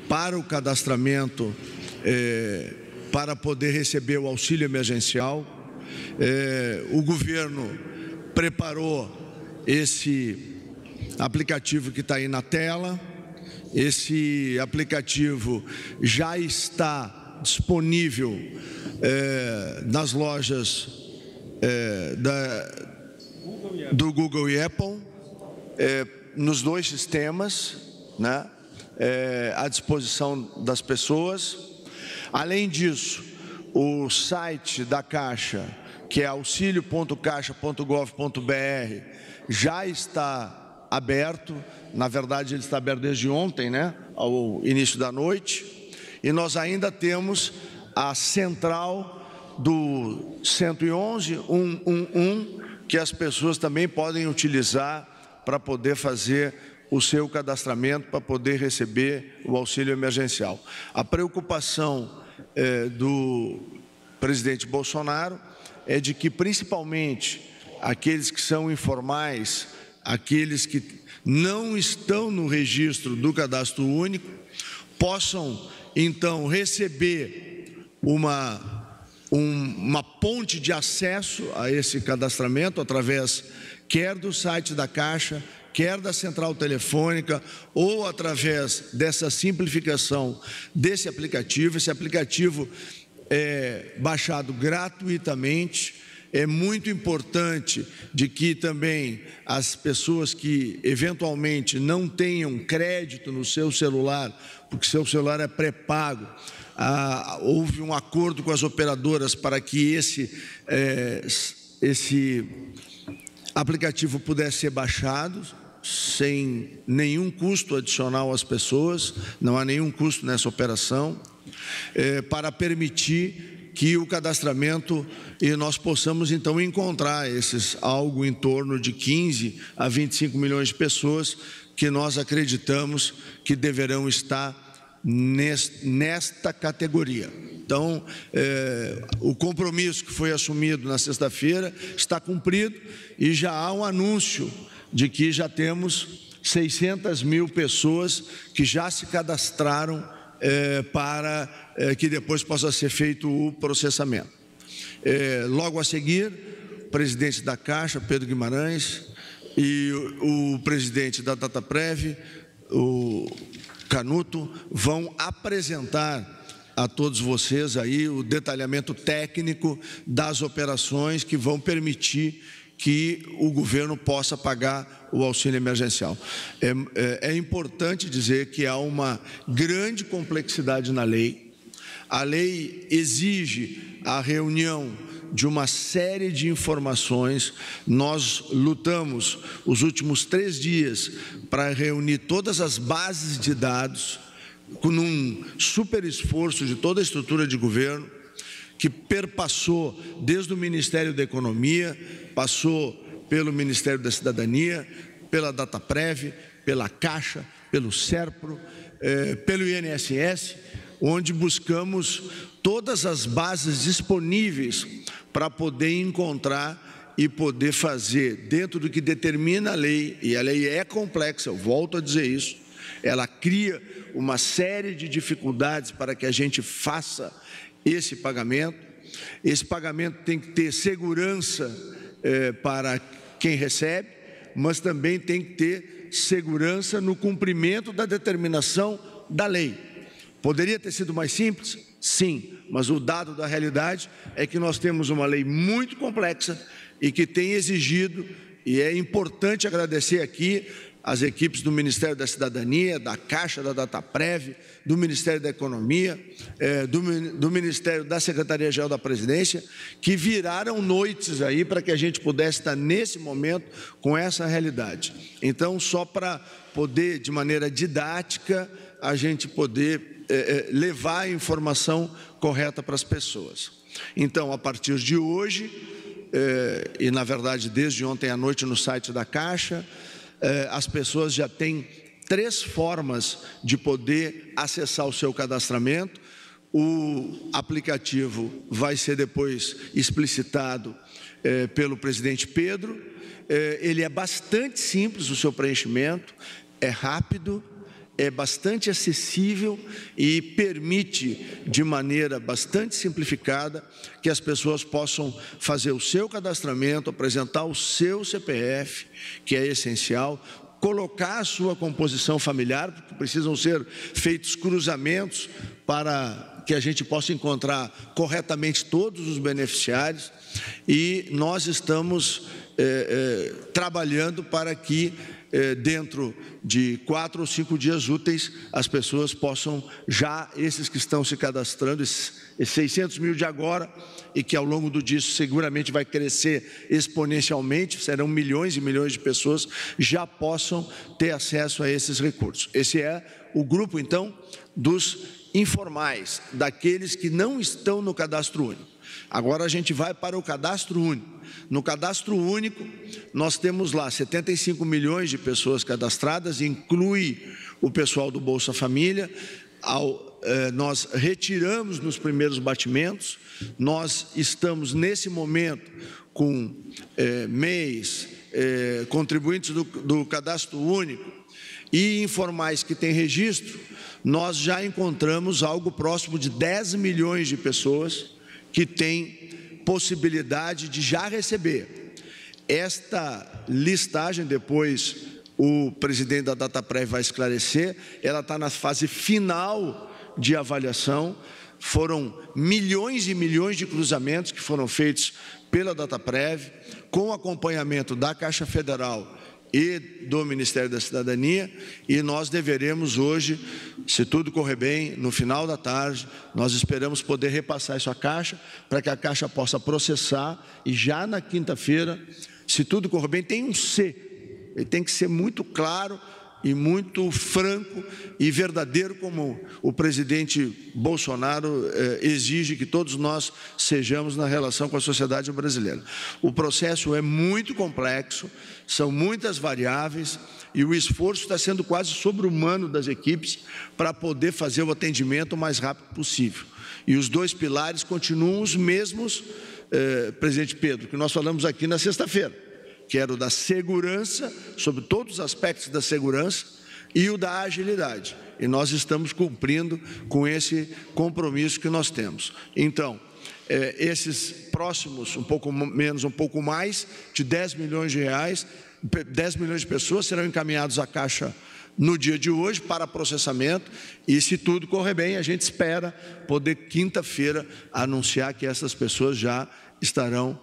para o cadastramento para poder receber o auxílio emergencial. O governo preparou esse aplicativo que está aí na tela. Esse aplicativo já está disponível nas lojas do Google e Apple, nos dois sistemas, né, à disposição das pessoas. Além disso, o site da Caixa, que é auxilio.caixa.gov.br, já está aberto. Na verdade, ele está aberto desde ontem, né, ao início da noite. E nós ainda temos a central do 111 111, que as pessoas também podem utilizar para poder fazer o seu cadastramento, para poder receber o auxílio emergencial. A preocupação do presidente Bolsonaro é de que, principalmente, aqueles que são informais, aqueles que não estão no registro do Cadastro Único, possam, então, receber uma ponte de acesso a esse cadastramento através quer do site da Caixa, quer da central telefônica, ou através dessa simplificação desse aplicativo. Esse aplicativo é baixado gratuitamente. É muito importante de que também as pessoas que eventualmente não tenham crédito no seu celular, porque seu celular é pré-pago, houve um acordo com as operadoras para que esse aplicativo pudesse ser baixado sem nenhum custo adicional às pessoas, não há nenhum custo nessa operação, para permitir que o cadastramento e nós possamos então encontrar algo em torno de 15 a 25 milhões de pessoas que nós acreditamos que deverão estar nesta categoria. Então, o compromisso que foi assumido na sexta-feira está cumprido e já há um anúncio de que já temos 600 mil pessoas que já se cadastraram para que depois possa ser feito o processamento. Logo a seguir, o presidente da Caixa, Pedro Guimarães, e o presidente da Dataprev, o Canuto, vão apresentar a todos vocês aí o detalhamento técnico das operações que vão permitir que o governo possa pagar o auxílio emergencial. É importante dizer que há uma grande complexidade na lei. A lei exige a reunião de uma série de informações. Nós lutamos os últimos 3 dias para reunir todas as bases de dados, com um super esforço de toda a estrutura de governo, que perpassou desde o Ministério da Economia, passou pelo Ministério da Cidadania, pela Dataprev, pela Caixa, pelo SERPRO, pelo INSS, onde buscamos todas as bases disponíveis para poder encontrar e poder fazer dentro do que determina a lei, e a lei é complexa, eu volto a dizer isso, ela cria uma série de dificuldades para que a gente faça esse pagamento. Esse pagamento tem que ter segurança para quem recebe, mas também tem que ter segurança no cumprimento da determinação da lei. Poderia ter sido mais simples? Sim, mas o dado da realidade é que nós temos uma lei muito complexa e que tem exigido, e é importante agradecer aqui as equipes do Ministério da Cidadania, da Caixa, da Dataprev, do Ministério da Economia, do Ministério da Secretaria-Geral da Presidência, que viraram noites aí para que a gente pudesse estar nesse momento com essa realidade. Então, só para poder, de maneira didática, a gente poder levar a informação correta para as pessoas. Então, a partir de hoje, e na verdade desde ontem à noite no site da Caixa, as pessoas já têm 3 formas de poder acessar o seu cadastramento. O aplicativo vai ser depois explicitado pelo presidente Pedro. Ele é bastante simples o seu preenchimento, é rápido, é bastante acessível e permite, de maneira bastante simplificada, que as pessoas possam fazer o seu cadastramento, apresentar o seu CPF, que é essencial, colocar a sua composição familiar, porque precisam ser feitos cruzamentos para que a gente possa encontrar corretamente todos os beneficiários, e nós estamos trabalhando para que dentro de 4 ou 5 dias úteis as pessoas possam já, esses que estão se cadastrando, esses 600 mil de agora, e que ao longo do dia seguramente vai crescer exponencialmente, serão milhões e milhões de pessoas, já possam ter acesso a esses recursos. Esse é o grupo, então, dos informais, daqueles que não estão no cadastro único. Agora a gente vai para o cadastro único. No cadastro único, nós temos lá 75 milhões de pessoas cadastradas, inclui o pessoal do Bolsa Família. Nós retiramos nos primeiros batimentos, nós estamos nesse momento com MEIs, contribuintes do cadastro único e informais que têm registro. Nós já encontramos algo próximo de 10 milhões de pessoas que têm possibilidade de já receber. Esta listagem, depois o presidente da Dataprev vai esclarecer, ela está na fase final de avaliação. Foram milhões e milhões de cruzamentos que foram feitos pela Dataprev, com acompanhamento da Caixa Federal e do Ministério da Cidadania, e nós deveremos hoje, se tudo correr bem, no final da tarde, nós esperamos poder repassar isso à Caixa, para que a Caixa possa processar, e já na quinta-feira, se tudo correr bem, tem um C, ele tem que ser muito claro e muito franco e verdadeiro, como o presidente Bolsonaro exige que todos nós sejamos na relação com a sociedade brasileira. O processo é muito complexo, são muitas variáveis, e o esforço está sendo quase sobre-humano das equipes para poder fazer o atendimento o mais rápido possível. E os 2 pilares continuam os mesmos, presidente Pedro, que nós falamos aqui na sexta-feira, que era o da segurança, sobre todos os aspectos da segurança, e o da agilidade. E nós estamos cumprindo com esse compromisso que nós temos. Então, esses próximos, um pouco menos, um pouco mais, de 10 milhões de reais, 10 milhões de pessoas serão encaminhados à Caixa no dia de hoje para processamento, e se tudo correr bem, a gente espera poder quinta-feira anunciar que essas pessoas já estarão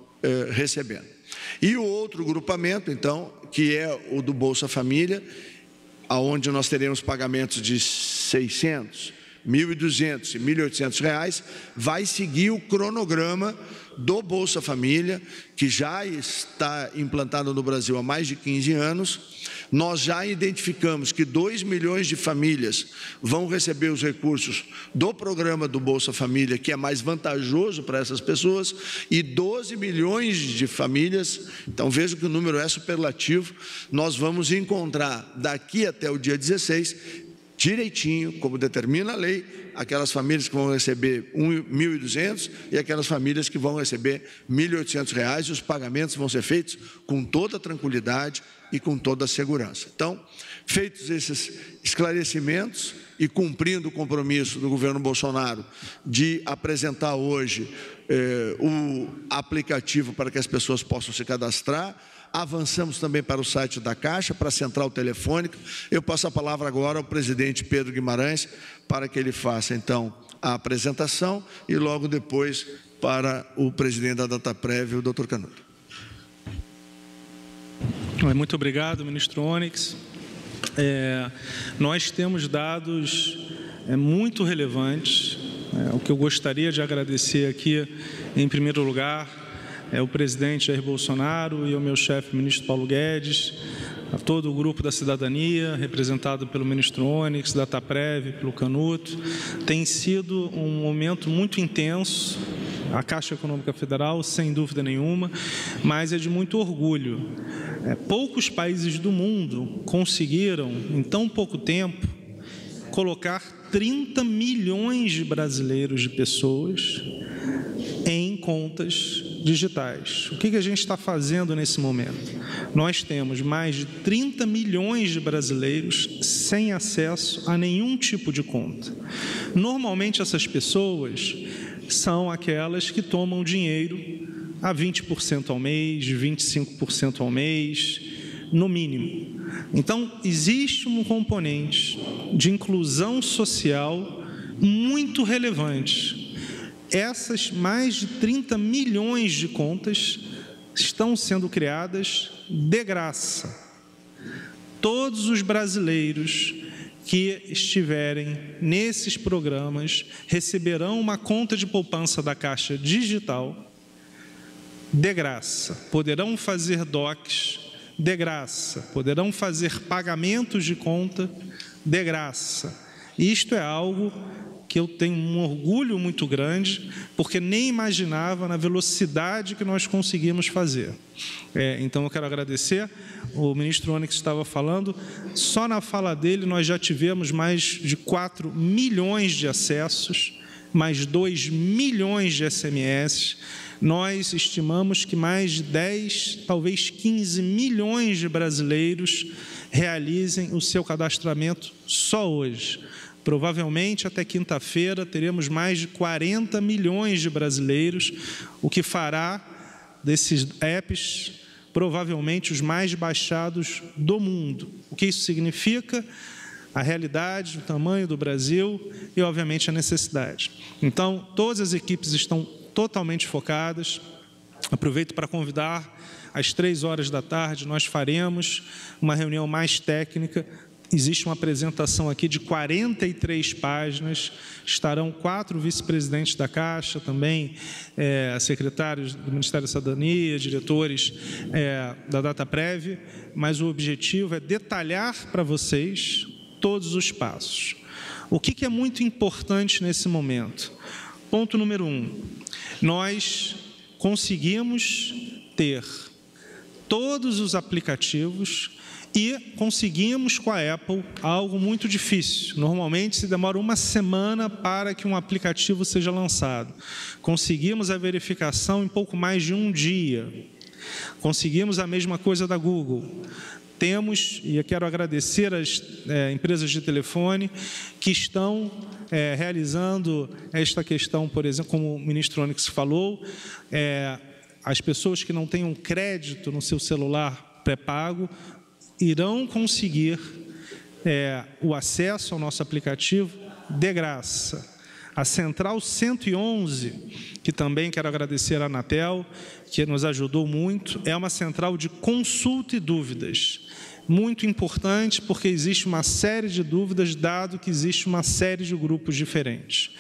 recebendo. E o outro grupamento, então, que é o do Bolsa Família, onde nós teremos pagamentos de 600, 1.200 e 1.800 reais, vai seguir o cronograma do Bolsa Família, que já está implantado no Brasil há mais de 15 anos. Nós já identificamos que 2 milhões de famílias vão receber os recursos do programa do Bolsa Família, que é mais vantajoso para essas pessoas, e 12 milhões de famílias, então vejam que o número é superlativo, nós vamos encontrar daqui até o dia 16, direitinho, como determina a lei, aquelas famílias que vão receber 1.200 e aquelas famílias que vão receber 1.800 reais, e os pagamentos vão ser feitos com toda a tranquilidade e com toda a segurança. Então, feitos esses esclarecimentos e cumprindo o compromisso do governo Bolsonaro de apresentar hoje o aplicativo para que as pessoas possam se cadastrar, avançamos também para o site da Caixa, para a central telefônica. Eu passo a palavra agora ao presidente Pedro Guimarães, para que ele faça, então, a apresentação, e logo depois para o presidente da Dataprev, o doutor Canuto. Muito obrigado, ministro Onyx. Nós temos dados muito relevantes. O que eu gostaria de agradecer aqui, em primeiro lugar, é o presidente Jair Bolsonaro e o meu chefe, o ministro Paulo Guedes, a todo o grupo da cidadania, representado pelo ministro Onyx, da Dataprev, pelo Canuto. Tem sido um momento muito intenso, a Caixa Econômica Federal, sem dúvida nenhuma, mas é de muito orgulho. Poucos países do mundo conseguiram, em tão pouco tempo, colocar 30 milhões de brasileiros, de pessoas, em contas digitais. O que a gente está fazendo nesse momento? Nós temos mais de 30 milhões de brasileiros sem acesso a nenhum tipo de conta. Normalmente, essas pessoas são aquelas que tomam dinheiro a 20% ao mês, 25% ao mês, no mínimo. Então, existe um componente de inclusão social muito relevante. Essas mais de 30 milhões de contas estão sendo criadas de graça. Todos os brasileiros que estiverem nesses programas receberão uma conta de poupança da Caixa digital de graça. Poderão fazer DOCs de graça, poderão fazer pagamentos de conta de graça. Isto é algo que eu tenho um orgulho muito grande, porque nem imaginava na velocidade que nós conseguimos fazer. Então, eu quero agradecer. O ministro Onyx estava falando, só na fala dele nós já tivemos mais de 4 milhões de acessos, mais 2 milhões de SMS. Nós estimamos que mais de 10, talvez 15 milhões de brasileiros realizem o seu cadastramento só hoje. Provavelmente, até quinta-feira, teremos mais de 40 milhões de brasileiros, o que fará desses apps, provavelmente, os mais baixados do mundo. O que isso significa? A realidade, o tamanho do Brasil e, obviamente, a necessidade. Então, todas as equipes estão totalmente focadas. Aproveito para convidar, às 15h, nós faremos uma reunião mais técnica. Existe uma apresentação aqui de 43 páginas, estarão 4 vice-presidentes da Caixa, também secretários do Ministério da Cidadania, diretores da Dataprev, mas o objetivo é detalhar para vocês todos os passos. O que é muito importante nesse momento? Ponto número 1, nós conseguimos ter todos os aplicativos e conseguimos com a Apple algo muito difícil. Normalmente se demora uma semana para que um aplicativo seja lançado. Conseguimos a verificação em pouco mais de um dia. Conseguimos a mesma coisa da Google. Temos, e eu quero agradecer às empresas de telefone que estão realizando esta questão, por exemplo, como o ministro Onyx falou, as pessoas que não tenham crédito no seu celular pré-pago irão conseguir o acesso ao nosso aplicativo de graça. A Central 111, que também quero agradecer à Anatel, que nos ajudou muito, é uma central de consulta e dúvidas. Muito importante, porque existe uma série de dúvidas, dado que existe uma série de grupos diferentes.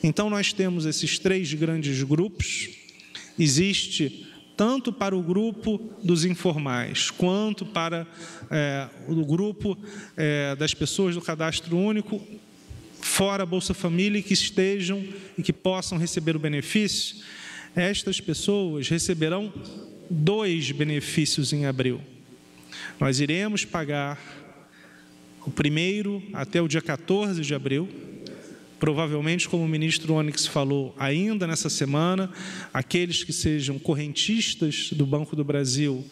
Então, nós temos esses 3 grandes grupos. Existe tanto para o grupo dos informais, quanto para o grupo das pessoas do cadastro único, fora a Bolsa Família, que estejam e que possam receber o benefício. Estas pessoas receberão 2 benefícios em abril. Nós iremos pagar o primeiro até o dia 14 de abril, provavelmente, como o ministro Onyx falou, ainda nessa semana, aqueles que sejam correntistas do Banco do Brasil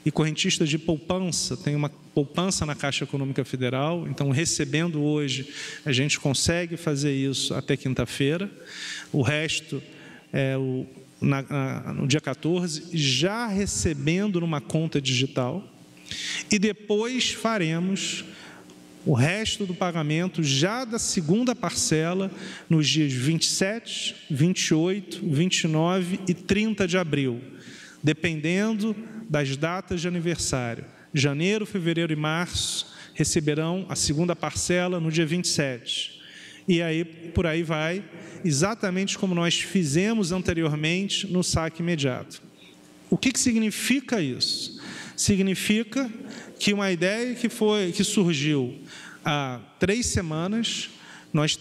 e correntistas de poupança, tem uma poupança na Caixa Econômica Federal, então, recebendo hoje, a gente consegue fazer isso até quinta-feira. O resto, no dia 14, já recebendo numa conta digital. E depois faremos o resto do pagamento já da segunda parcela nos dias 27, 28, 29 e 30 de abril, dependendo das datas de aniversário. Janeiro, fevereiro e março receberão a segunda parcela no dia 27. E aí, por aí vai, exatamente como nós fizemos anteriormente no saque imediato. O que significa isso? Significa que uma ideia que surgiu há 3 semanas, nós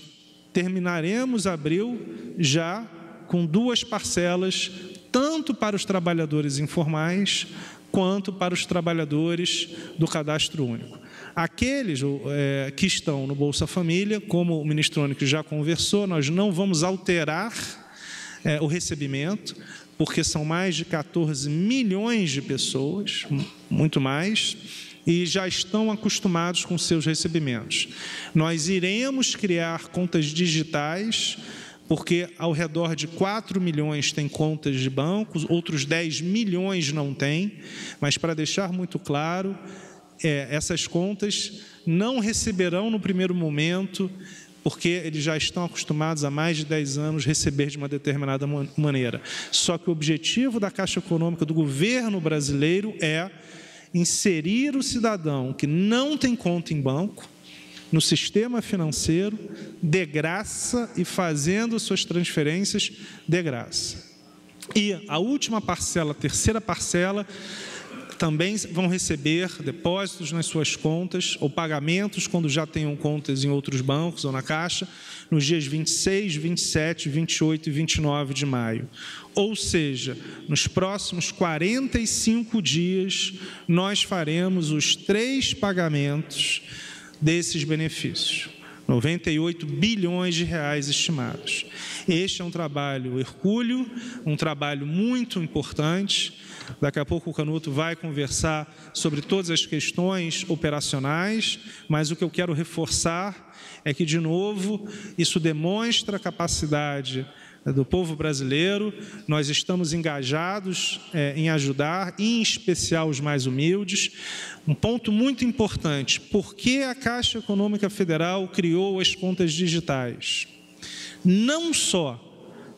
terminaremos abril já com 2 parcelas, tanto para os trabalhadores informais, quanto para os trabalhadores do cadastro único. Aqueles que estão no Bolsa Família, como o ministro Onyx já conversou, nós não vamos alterar o recebimento. porque são mais de 14 milhões de pessoas, muito mais, e já estão acostumados com seus recebimentos. Nós iremos criar contas digitais, porque ao redor de 4 milhões têm contas de bancos, outros 10 milhões não têm, mas para deixar muito claro, essas contas não receberão no primeiro momento, porque eles já estão acostumados há mais de 10 anos a receber de uma determinada maneira. Só que o objetivo da Caixa Econômica do governo brasileiro é inserir o cidadão que não tem conta em banco no sistema financeiro de graça e fazendo suas transferências de graça. E a última parcela, a terceira parcela, também vão receber depósitos nas suas contas ou pagamentos quando já tenham contas em outros bancos ou na Caixa, nos dias 26, 27, 28 e 29 de maio. Ou seja, nos próximos 45 dias, nós faremos os 3 pagamentos desses benefícios. 98 bilhões de reais estimados. Este é um trabalho hercúleo, um trabalho muito importante. Daqui a pouco o Canuto vai conversar sobre todas as questões operacionais, mas o que eu quero reforçar é que, de novo, isso demonstra a capacidade do povo brasileiro. Nós estamos engajados em ajudar, em especial os mais humildes. Um ponto muito importante: por que a Caixa Econômica Federal criou as contas digitais? Não só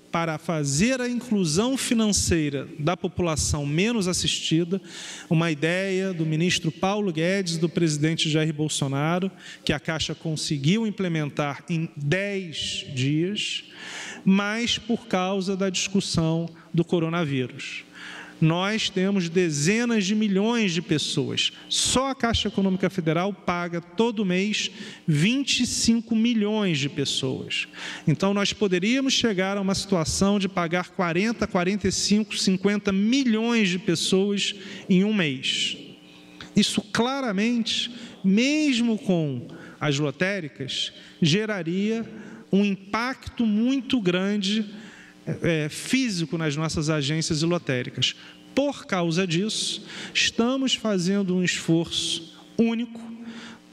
para fazer a inclusão financeira da população menos assistida, uma ideia do ministro Paulo Guedes e do presidente Jair Bolsonaro, que a Caixa conseguiu implementar em 10 dias, mas por causa da discussão do coronavírus. Nós temos dezenas de milhões de pessoas. Só a Caixa Econômica Federal paga todo mês 25 milhões de pessoas. Então, nós poderíamos chegar a uma situação de pagar 40, 45, 50 milhões de pessoas em um mês. Isso claramente, mesmo com as lotéricas, geraria um impacto muito grande físico nas nossas agências e lotéricas. Por causa disso, estamos fazendo um esforço único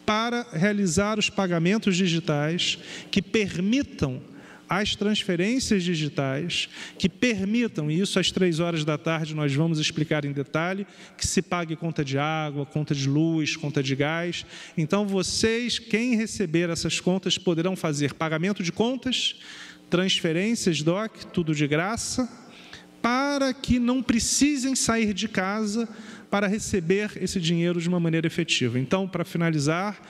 para realizar os pagamentos digitais que permitam as transferências digitais, que permitam, e isso às 3 horas da tarde nós vamos explicar em detalhe, que se pague conta de água, conta de luz, conta de gás. Então, vocês, quem receber essas contas, poderão fazer pagamento de contas, transferências, DOC, tudo de graça, para que não precisem sair de casa para receber esse dinheiro de uma maneira efetiva. Então, para finalizar,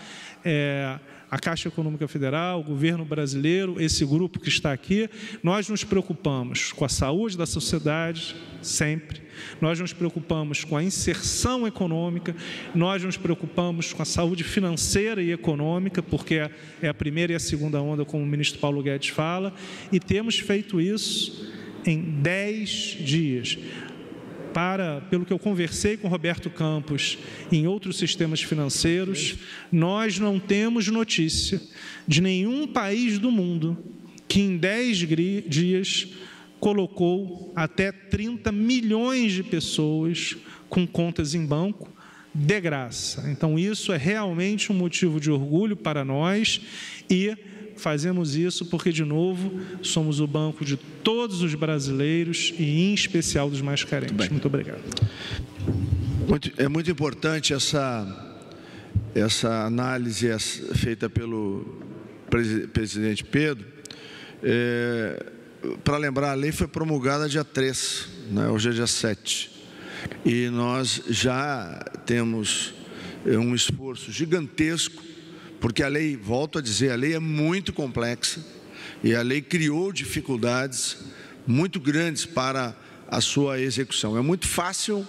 a Caixa Econômica Federal, o governo brasileiro, esse grupo que está aqui, nós nos preocupamos com a saúde da sociedade, sempre. Nós nos preocupamos com a inserção econômica, nós nos preocupamos com a saúde financeira e econômica, porque é a primeira e a segunda onda, como o ministro Paulo Guedes fala, e temos feito isso em 10 dias. Pelo que eu conversei com Roberto Campos em outros sistemas financeiros, nós não temos notícia de nenhum país do mundo que em 10 dias colocou até 30 milhões de pessoas com contas em banco de graça. Então, isso é realmente um motivo de orgulho para nós e fazemos isso porque, de novo, somos o banco de todos os brasileiros e, em especial, dos mais carentes. Muito obrigado. É muito importante essa análise feita pelo presidente Pedro. Para lembrar, a lei foi promulgada dia 3, né? Hoje é dia 7. E nós já temos um esforço gigantesco, porque a lei, volto a dizer, a lei é muito complexa e a lei criou dificuldades muito grandes para a sua execução. É muito fácil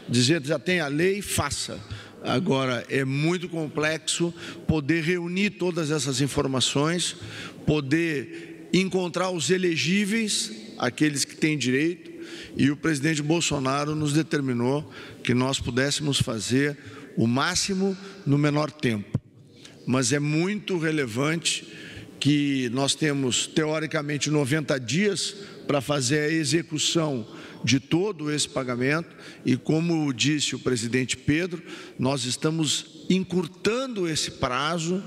dizer, já tem a lei, faça. Agora, é muito complexo poder reunir todas essas informações, poder encontrar os elegíveis, aqueles que têm direito, e o presidente Bolsonaro nos determinou que nós pudéssemos fazer o máximo no menor tempo. Mas é muito relevante que nós temos, teoricamente, 90 dias para fazer a execução de todo esse pagamento e, como disse o presidente Pedro, nós estamos encurtando esse prazo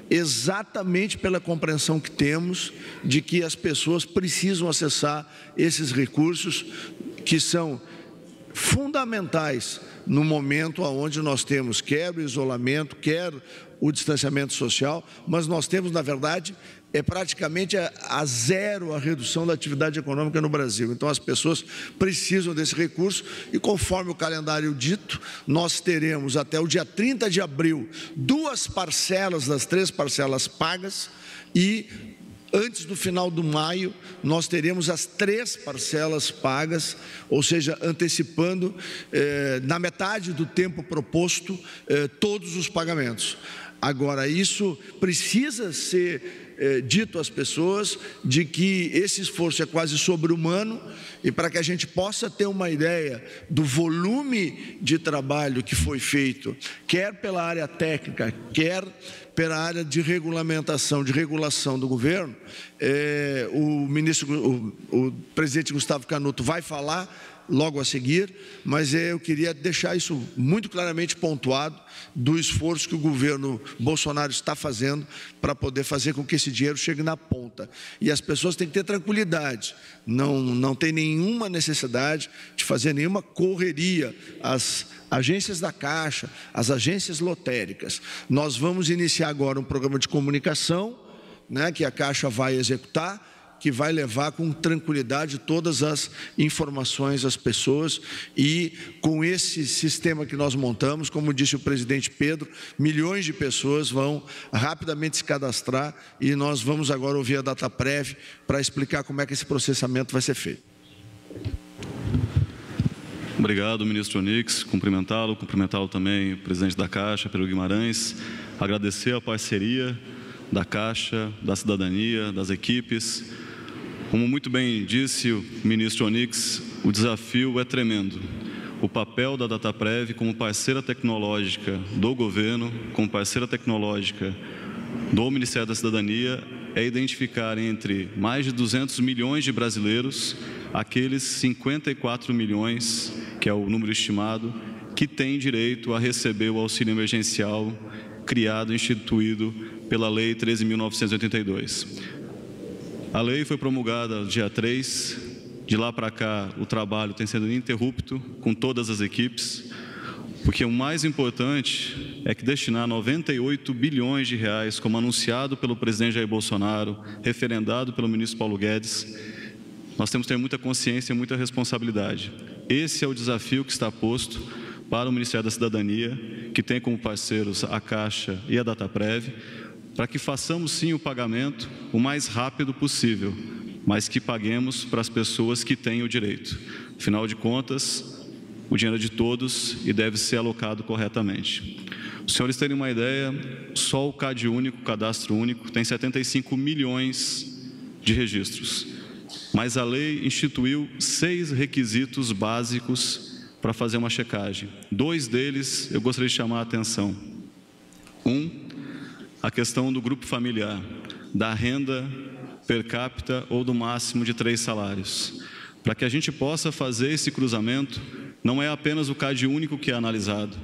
exatamente pela compreensão que temos de que as pessoas precisam acessar esses recursos que são fundamentais no momento onde nós temos quer o isolamento, quer o distanciamento social, mas nós temos, na verdade, praticamente a zero a redução da atividade econômica no Brasil. Então, as pessoas precisam desse recurso e, conforme o calendário dito, nós teremos até o dia 30 de abril 2 parcelas das 3 parcelas pagas e, antes do final do maio, nós teremos as 3 parcelas pagas, ou seja, antecipando na metade do tempo proposto todos os pagamentos. Agora, isso precisa ser dito às pessoas de que esse esforço é quase sobre-humano e para que a gente possa ter uma ideia do volume de trabalho que foi feito, quer pela área técnica, quer pela área de regulamentação, de regulação do governo, o presidente Gustavo Canuto vai falar logo a seguir, mas eu queria deixar isso muito claramente pontuado do esforço que o governo Bolsonaro está fazendo para poder fazer com que esse dinheiro chegue na ponta. E as pessoas têm que ter tranquilidade, não tem nenhuma necessidade de fazer nenhuma correria. As agências da Caixa, as agências lotéricas, nós vamos iniciar agora um programa de comunicação, que a Caixa vai executar, que vai levar com tranquilidade todas as informações às pessoas e com esse sistema que nós montamos, como disse o presidente Pedro, milhões de pessoas vão rapidamente se cadastrar e nós vamos agora ouvir a Dataprev para explicar como é que esse processamento vai ser feito. Obrigado, ministro Onyx, cumprimentá-lo também, o presidente da Caixa, Pedro Guimarães, agradecer a parceria da Caixa, da cidadania, das equipes. Como muito bem disse o ministro Onyx, o desafio é tremendo. O papel da Dataprev como parceira tecnológica do governo, como parceira tecnológica do Ministério da Cidadania, é identificar entre mais de 200 milhões de brasileiros, aqueles 54 milhões, que é o número estimado, que têm direito a receber o auxílio emergencial criado e instituído pela Lei 13.982. A lei foi promulgada dia 3, de lá para cá o trabalho tem sido ininterrupto com todas as equipes, porque o mais importante é que destinar 98 bilhões de reais, como anunciado pelo presidente Jair Bolsonaro, referendado pelo ministro Paulo Guedes, nós temos que ter muita consciência e muita responsabilidade. Esse é o desafio que está posto para o Ministério da Cidadania, que tem como parceiros a Caixa e a Dataprev, para que façamos sim o pagamento o mais rápido possível, mas que paguemos para as pessoas que têm o direito. Afinal de contas, o dinheiro é de todos e deve ser alocado corretamente. Os senhores terem uma ideia, só o CAD único, o cadastro único, tem 75 milhões de registros, mas a lei instituiu 6 requisitos básicos para fazer uma checagem. 2 deles eu gostaria de chamar a atenção. A questão do grupo familiar, da renda per capita ou do máximo de 3 salários. Para que a gente possa fazer esse cruzamento, não é apenas o CAD único que é analisado.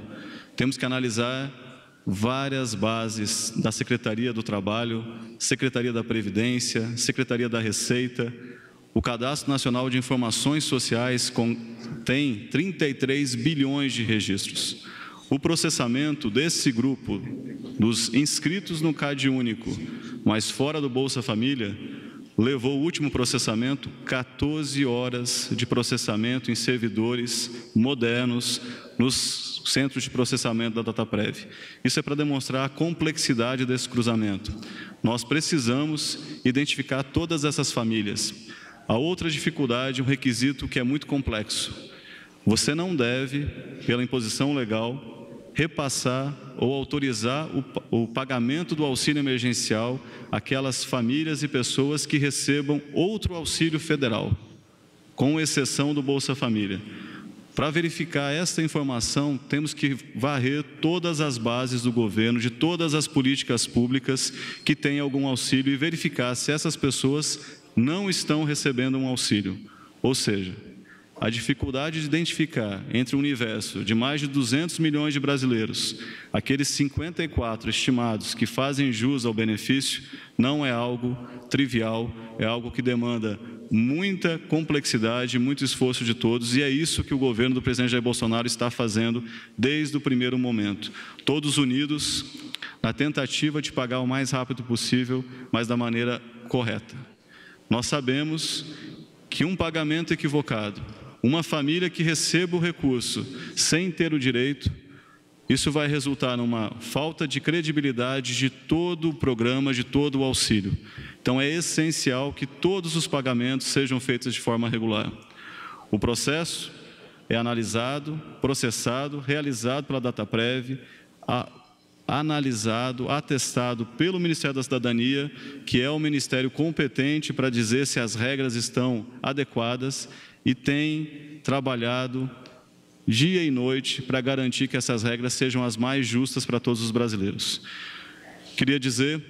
Temos que analisar várias bases da Secretaria do Trabalho, Secretaria da Previdência, Secretaria da Receita. O Cadastro Nacional de Informações Sociais tem 33 bilhões de registros. O processamento desse grupo, dos inscritos no CAD único, mas fora do Bolsa Família, levou o último processamento 14 horas de processamento em servidores modernos nos centros de processamento da Dataprev. Isso é para demonstrar a complexidade desse cruzamento. Nós precisamos identificar todas essas famílias. A outra dificuldade, um requisito que é muito complexo. Você não deve, pela imposição legal, repassar ou autorizar o pagamento do auxílio emergencial àquelas famílias e pessoas que recebam outro auxílio federal, com exceção do Bolsa Família. Para verificar esta informação, temos que varrer todas as bases do governo, de todas as políticas públicas que têm algum auxílio e verificar se essas pessoas não estão recebendo um auxílio. Ou seja, a dificuldade de identificar entre um universo de mais de 200 milhões de brasileiros, aqueles 54 estimados que fazem jus ao benefício, não é algo trivial, é algo que demanda muita complexidade, muito esforço de todos, e é isso que o governo do presidente Jair Bolsonaro está fazendo desde o primeiro momento. Todos unidos na tentativa de pagar o mais rápido possível, mas da maneira correta. Nós sabemos que um pagamento equivocado, uma família que receba o recurso sem ter o direito, isso vai resultar numa falta de credibilidade de todo o programa, de todo o auxílio. Então, é essencial que todos os pagamentos sejam feitos de forma regular. O processo é analisado, processado, realizado pela Dataprev, analisado, atestado pelo Ministério da Cidadania, que é o ministério competente para dizer se as regras estão adequadas, e tem trabalhado dia e noite para garantir que essas regras sejam as mais justas para todos os brasileiros. Queria dizer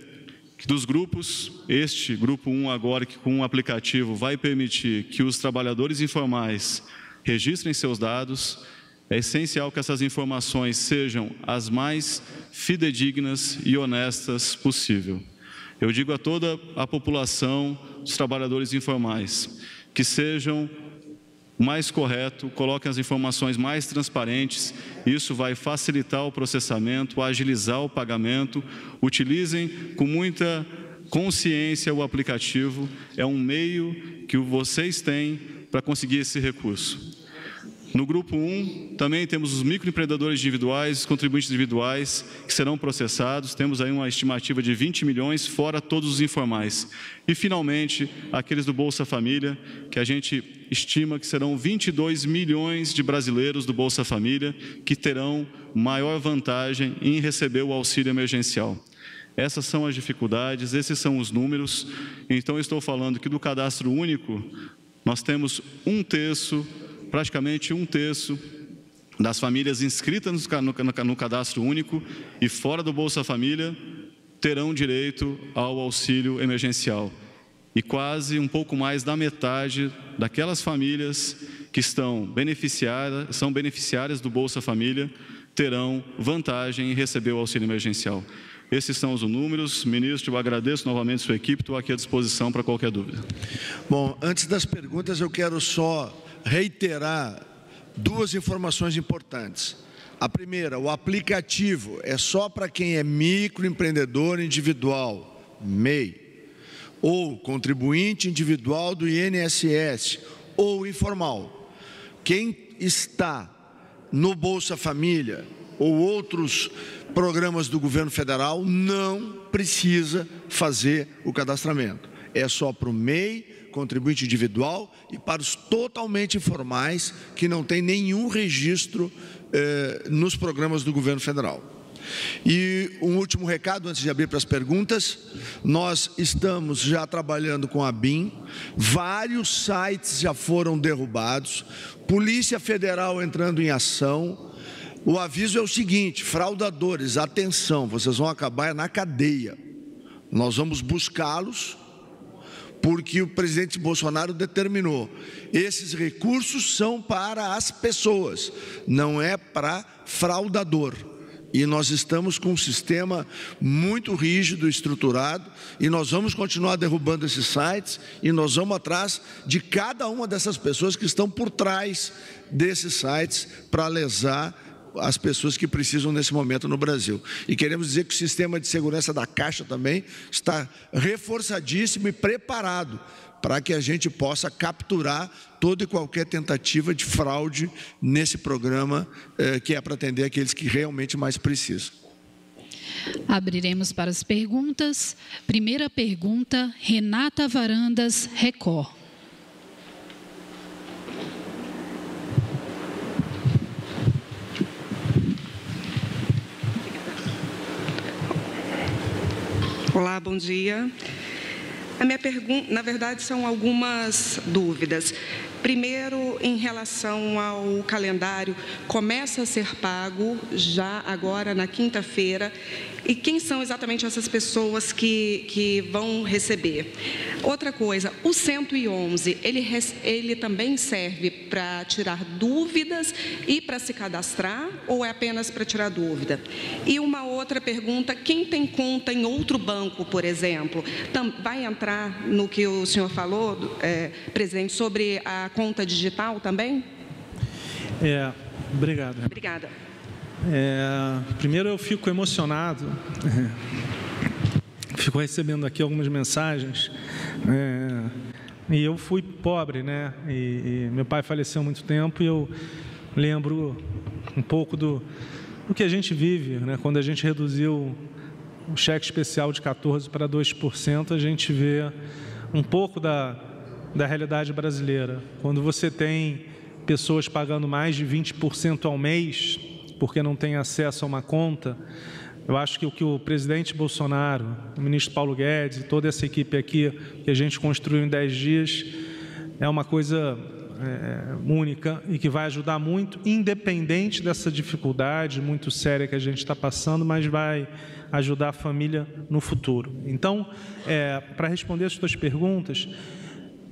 que dos grupos, este grupo 1 agora, que com um aplicativo vai permitir que os trabalhadores informais registrem seus dados, é essencial que essas informações sejam as mais fidedignas e honestas possível. Eu digo a toda a população dos trabalhadores informais que sejam o mais correto, coloquem as informações mais transparentes, isso vai facilitar o processamento, agilizar o pagamento, utilizem com muita consciência o aplicativo, é um meio que vocês têm para conseguir esse recurso. No grupo 1, também temos os microempreendedores individuais, os contribuintes individuais que serão processados, temos aí uma estimativa de 20 milhões, fora todos os informais. E, finalmente, aqueles do Bolsa Família, que a gente estima que serão 22 milhões de brasileiros do Bolsa Família que terão maior vantagem em receber o auxílio emergencial. Essas são as dificuldades, esses são os números. Então, eu estou falando que do cadastro único, nós temos praticamente um terço das famílias inscritas no cadastro único e fora do Bolsa Família terão direito ao auxílio emergencial. E quase um pouco mais da metade daquelas famílias que são beneficiárias do Bolsa Família terão vantagem em receber o auxílio emergencial. Esses são os números. Ministro, eu agradeço novamente a sua equipe, estou aqui à disposição para qualquer dúvida. Bom, antes das perguntas, eu quero só reiterar duas informações importantes. A primeira, o aplicativo é só para quem é microempreendedor individual, MEI, ou contribuinte individual do INSS, ou informal. Quem está no Bolsa Família ou outros programas do governo federal não precisa fazer o cadastramento. É só para o MEI, contribuinte individual, e para os totalmente informais que não tem nenhum registro nos programas do governo federal. E um último recado, antes de abrir para as perguntas, nós estamos já trabalhando com a BIM, vários sites já foram derrubados, Polícia Federal entrando em ação. O aviso é o seguinte: fraudadores, atenção, vocês vão acabar na cadeia. Nós vamos buscá-los, porque o presidente Bolsonaro determinou. Esses recursos são para as pessoas, não é para fraudador. E nós estamos com um sistema muito rígido, estruturado, e nós vamos continuar derrubando esses sites, e nós vamos atrás de cada uma dessas pessoas que estão por trás desses sites para lesar as pessoas que precisam nesse momento no Brasil. E queremos dizer que o sistema de segurança da Caixa também está reforçadíssimo e preparado para que a gente possa capturar toda e qualquer tentativa de fraude nesse programa, que é para atender aqueles que realmente mais precisam. Abriremos para as perguntas. Primeira pergunta, Renata Varandas, Record. Olá, bom dia. A minha pergunta, na verdade, são algumas dúvidas. Primeiro, em relação ao calendário, começa a ser pago já agora na quinta-feira. E quem são exatamente essas pessoas que vão receber? Outra coisa, o 111, ele também serve para tirar dúvidas e para se cadastrar, ou é apenas para tirar dúvida? E uma outra pergunta, quem tem conta em outro banco, por exemplo, vai entrar no que o senhor falou, presidente, sobre a conta digital também? Obrigado. Obrigada. Primeiro, eu fico emocionado, fico recebendo aqui algumas mensagens, e eu fui pobre, né? E meu pai faleceu há muito tempo, e eu lembro um pouco do que a gente vive, né? Quando a gente reduziu o cheque especial de 14% para 2%, a gente vê um pouco da realidade brasileira. Quando você tem pessoas pagando mais de 20% ao mês, porque não tem acesso a uma conta, eu acho que o que o presidente Bolsonaro, o ministro Paulo Guedes e toda essa equipe aqui, que a gente construiu em 10 dias, é uma coisa única e que vai ajudar muito, independente dessa dificuldade muito séria que a gente está passando, mas vai ajudar a família no futuro. Então, para responder as suas perguntas,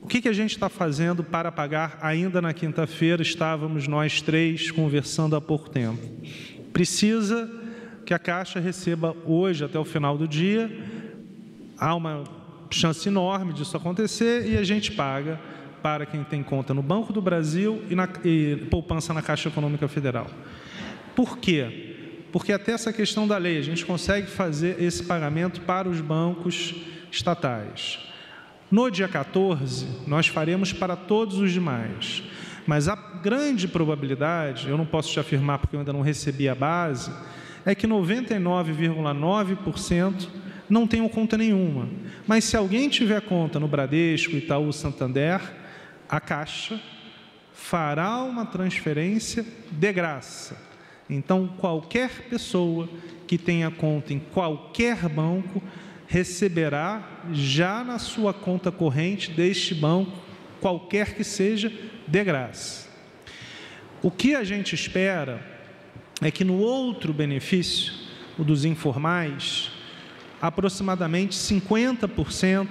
o que a gente está fazendo para pagar ainda na quinta-feira? Estávamos nós três conversando há pouco tempo. Precisa que a Caixa receba hoje, até o final do dia. Há uma chance enorme disso acontecer e a gente paga para quem tem conta no Banco do Brasil e poupança na Caixa Econômica Federal. Por quê? Porque até essa questão da lei, a gente consegue fazer esse pagamento para os bancos estatais. No dia 14, nós faremos para todos os demais, mas a grande probabilidade, eu não posso te afirmar porque eu ainda não recebi a base, é que 99,9% não tenham conta nenhuma. Mas se alguém tiver conta no Bradesco, Itaú, Santander, a Caixa fará uma transferência de graça. Então, qualquer pessoa que tenha conta em qualquer banco receberá já na sua conta corrente deste banco, qualquer que seja, de graça. O que a gente espera é que no outro benefício, o dos informais, aproximadamente 50%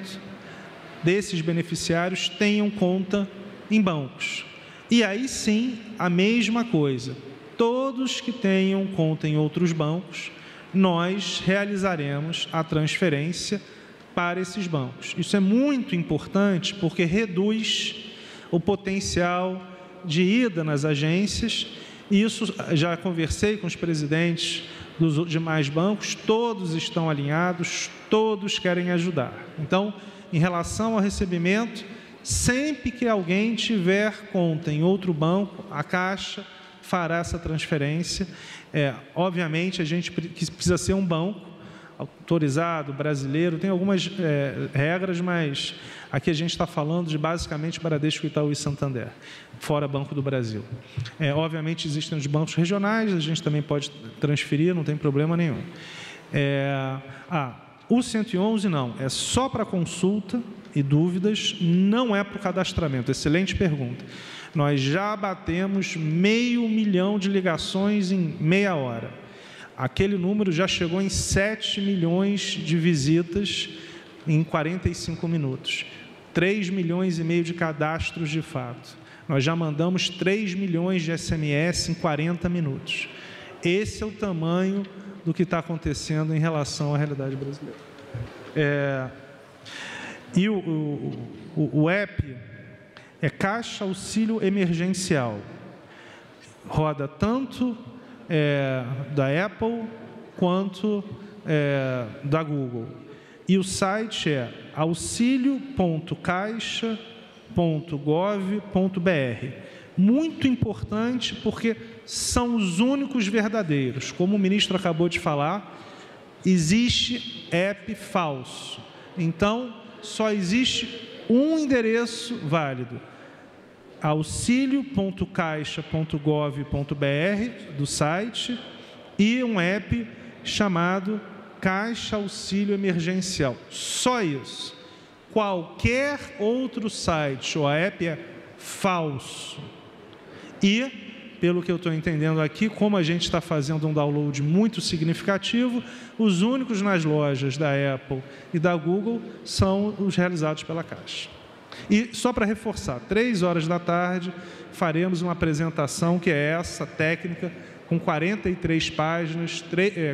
desses beneficiários tenham conta em bancos. E aí sim, a mesma coisa. Todos que tenham conta em outros bancos, nós realizaremos a transferência para esses bancos. Isso é muito importante porque reduz o potencial de ida nas agências. E isso, já conversei com os presidentes dos demais bancos, todos estão alinhados, todos querem ajudar. Então, em relação ao recebimento, sempre que alguém tiver conta em outro banco, a Caixa fará essa transferência. Obviamente, a gente precisa ser um banco autorizado, brasileiro, tem algumas regras, mas aqui a gente está falando de basicamente Bradesco, Itaú e Santander, fora Banco do Brasil. Obviamente, existem os bancos regionais, a gente também pode transferir, não tem problema nenhum. O 111 não, é só para consulta e dúvidas, não é para o cadastramento. Excelente pergunta. Nós já batemos 500 mil de ligações em meia hora. Aquele número já chegou em 7 milhões de visitas em 45 minutos. 3,5 milhões de cadastros de fato. Nós já mandamos 3 milhões de SMS em 40 minutos. Esse é o tamanho do que está acontecendo em relação à realidade brasileira. E o app é Caixa Auxílio Emergencial. Roda tanto da Apple quanto da Google. E o site é auxilio.caixa.gov.br. Muito importante porque são os únicos verdadeiros. Como o ministro acabou de falar, existe app falso. Então, só existe um endereço válido: auxilio.caixa.gov.br do site e um app chamado Caixa Auxílio Emergencial. Só isso. qualquer outro site ou app é falso. E, pelo que eu estou entendendo aqui, como a gente está fazendo um download muito significativo, os únicos nas lojas da Apple e da Google são os realizados pela Caixa. E, só para reforçar, 3 horas da tarde, faremos uma apresentação que é essa, técnica, com 43 páginas,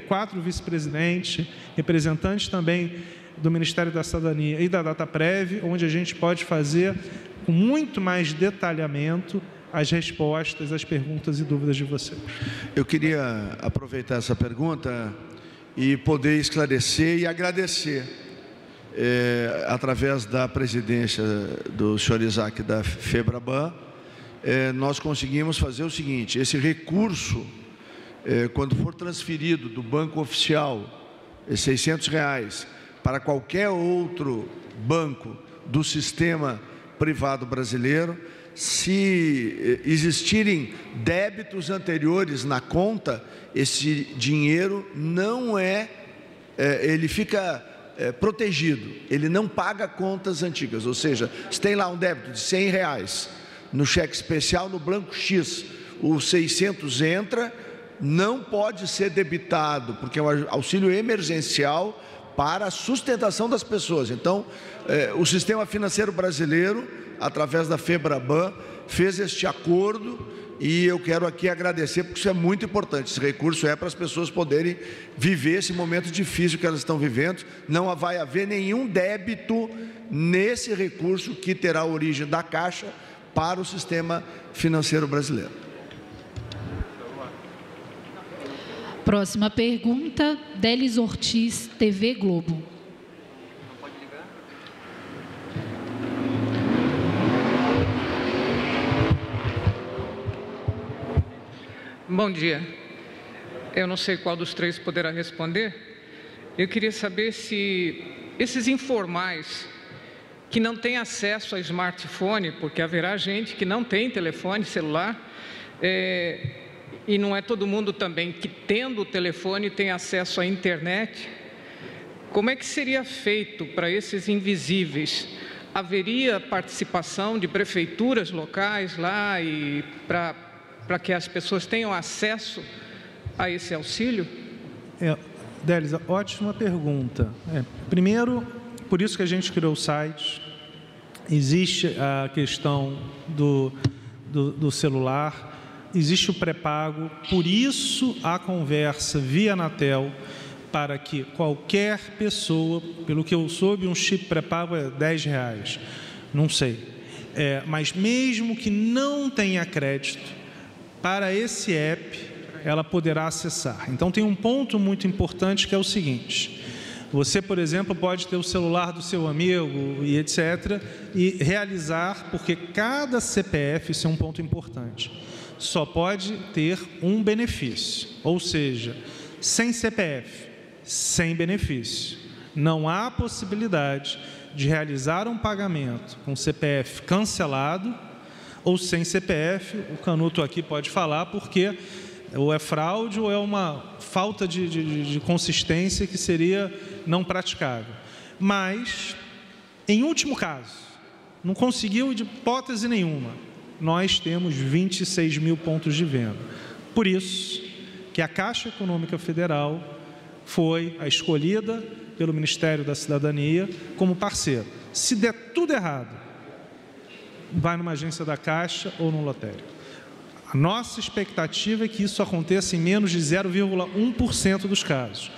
4 vice-presidentes, representantes também do Ministério da Cidadania e da Dataprev, onde a gente pode fazer com muito mais detalhamento as respostas às perguntas e dúvidas de vocês. Eu queria aproveitar essa pergunta e poder esclarecer e agradecer, através da presidência do senhor Isaac da FEBRABAN, nós conseguimos fazer o seguinte: esse recurso, quando for transferido do banco oficial, R$600, para qualquer outro banco do sistema privado brasileiro, se existirem débitos anteriores na conta, esse dinheiro não ele fica protegido, ele não paga contas antigas. Ou seja, se tem lá um débito de R$100 no cheque especial no banco X, o 600 entra, não pode ser debitado, porque é um auxílio emergencial para a sustentação das pessoas. Então, o sistema financeiro brasileiro, através da FEBRABAN, fez este acordo, e eu quero aqui agradecer, porque isso é muito importante. Esse recurso é para as pessoas poderem viver esse momento difícil que elas estão vivendo. Não vai haver nenhum débito nesse recurso, que terá origem da Caixa para o sistema financeiro brasileiro. Próxima pergunta, Delis Ortiz, TV Globo. Bom dia. Eu não sei qual dos três poderá responder. Eu queria saber se esses informais que não têm acesso a smartphone, porque haverá gente que não tem telefone celular, e não é todo mundo também que, tendo o telefone, tem acesso à internet. Como é que seria feito para esses invisíveis? Haveria participação de prefeituras locais lá e para que as pessoas tenham acesso a esse auxílio? Délis, ótima pergunta. Primeiro, por isso que a gente criou o site. Existe a questão do celular, existe o pré-pago, por isso a conversa via Anatel, para que qualquer pessoa, pelo que eu soube, um chip pré-pago é R$10, não sei, mas mesmo que não tenha crédito, para esse app ela poderá acessar. Então tem um ponto muito importante, que é o seguinte: você, por exemplo, pode ter o celular do seu amigo e etc, e realizar, porque cada CPF, isso é um ponto importante, só pode ter um benefício, ou seja, sem CPF, sem benefício. Não há possibilidade de realizar um pagamento com CPF cancelado ou sem CPF. O Canuto aqui pode falar, porque ou é fraude ou é uma falta de consistência que seria não praticável. Mas, em último caso, não conseguiu de hipótese nenhuma, nós temos 26 mil pontos de venda. Por isso que a Caixa Econômica Federal foi a escolhida pelo Ministério da Cidadania como parceiro. Se der tudo errado, vai numa agência da Caixa ou no lotérico. A nossa expectativa é que isso aconteça em menos de 0,1% dos casos,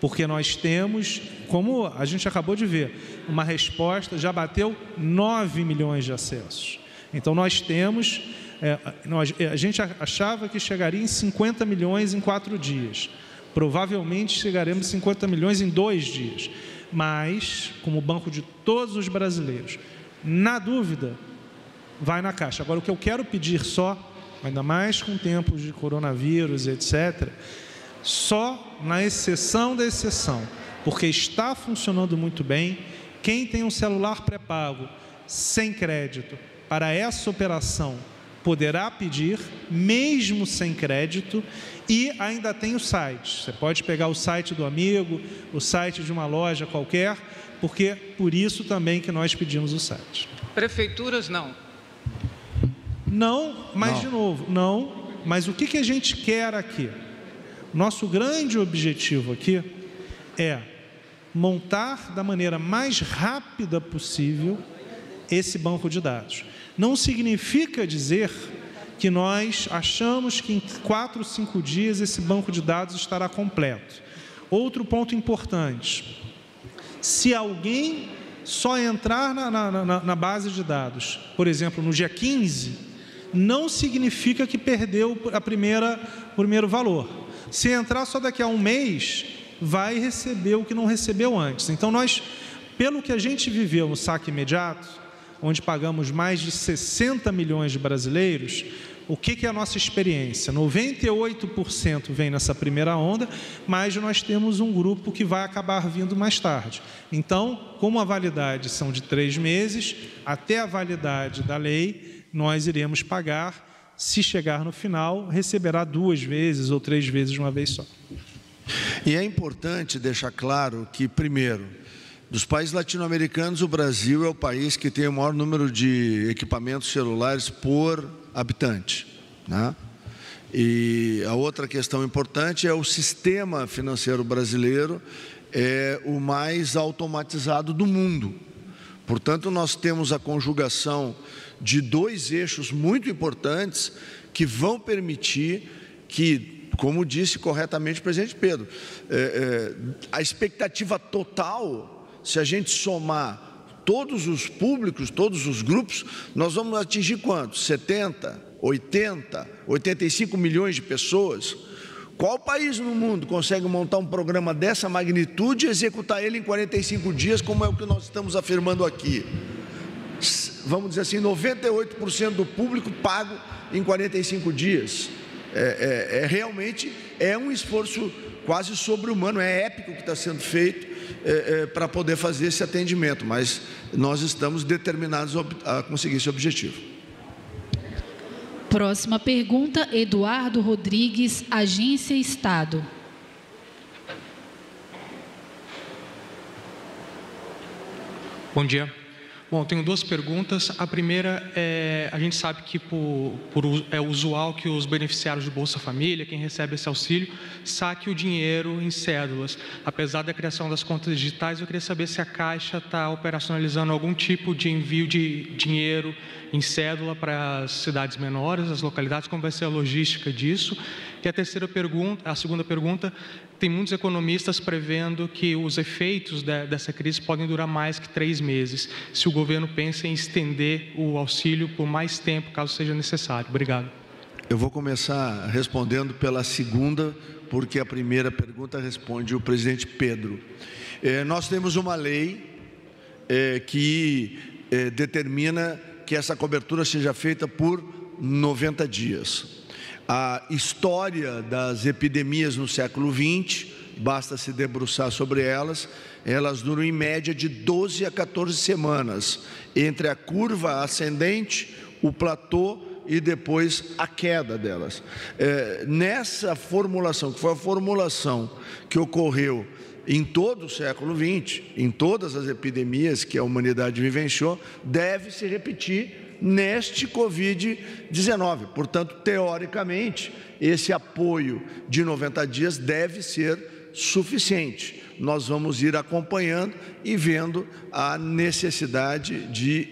porque nós temos, como a gente acabou de ver, uma resposta, já bateu 9 milhões de acessos. Então, nós temos, a gente achava que chegaria em 50 milhões em 4 dias. Provavelmente chegaremos em 50 milhões em 2 dias. Mas, como banco de todos os brasileiros, na dúvida, vai na Caixa. Agora, o que eu quero pedir só, ainda mais com tempos de coronavírus, etc., só na exceção da exceção, porque está funcionando muito bem, quem tem um celular pré-pago sem crédito, para essa operação, poderá pedir, mesmo sem crédito, e ainda tem o site. Você pode pegar o site do amigo, o site de uma loja qualquer, porque por isso também que nós pedimos o 7. Prefeituras, não. Não, mas não. De novo, não. Mas o que a gente quer aqui? Nosso grande objetivo aqui é montar da maneira mais rápida possível esse banco de dados. Não significa dizer que nós achamos que em 4 ou 5 dias esse banco de dados estará completo. Outro ponto importante: se alguém só entrar na base de dados, por exemplo, no dia 15, não significa que perdeu o primeiro valor. Se entrar só daqui a um mês, vai receber o que não recebeu antes. Então, nós, pelo que a gente viveu no saque imediato, onde pagamos mais de 60 milhões de brasileiros, o que é a nossa experiência? 98% vem nessa primeira onda, mas nós temos um grupo que vai acabar vindo mais tarde. Então, como a validade são de 3 meses, até a validade da lei, nós iremos pagar. Se chegar no final, receberá 2 vezes ou 3 vezes de uma vez só. E é importante deixar claro que, primeiro, dos países latino-americanos, o Brasil é o país que tem o maior número de equipamentos celulares por habitante, né? E a outra questão importante é o sistema financeiro brasileiro é o mais automatizado do mundo. Portanto, nós temos a conjugação de 2 eixos muito importantes que vão permitir que, como disse corretamente o presidente Pedro, a expectativa total, se a gente somar todos os públicos, todos os grupos, nós vamos atingir quantos? 70, 80, 85 milhões de pessoas? Qual país no mundo consegue montar um programa dessa magnitude e executar ele em 45 dias, como é o que nós estamos afirmando aqui? Vamos dizer assim, 98% do público pago em 45 dias. Realmente é um esforço quase sobre-humano, é épico o que está sendo feito para poder fazer esse atendimento, mas nós estamos determinados a conseguir esse objetivo. Próxima pergunta, Eduardo Rodrigues, Agência Estado. Bom dia. Bom, tenho 2 perguntas. A primeira é, a gente sabe que é usual que os beneficiários de Bolsa Família, quem recebe esse auxílio, saque o dinheiro em cédulas. Apesar da criação das contas digitais, eu queria saber se a Caixa está operacionalizando algum tipo de envio de dinheiro em cédula para as cidades menores, as localidades, como vai ser a logística disso. E a segunda pergunta, tem muitos economistas prevendo que os efeitos dessa crise podem durar mais que 3 meses, se o governo pensa em estender o auxílio por mais tempo, caso seja necessário. Obrigado. Eu vou começar respondendo pela segunda, porque a primeira pergunta responde o presidente Pedro. Nós temos uma lei que determina que essa cobertura seja feita por 90 dias. A história das epidemias no século XX, basta se debruçar sobre elas, elas duram em média de 12 a 14 semanas, entre a curva ascendente, o platô e depois a queda delas. Nessa formulação, que foi a formulação que ocorreu em todo o século XX, em todas as epidemias que a humanidade vivenciou, deve se repetir neste Covid-19. Portanto, teoricamente, esse apoio de 90 dias deve ser suficiente. Nós vamos ir acompanhando e vendo a necessidade de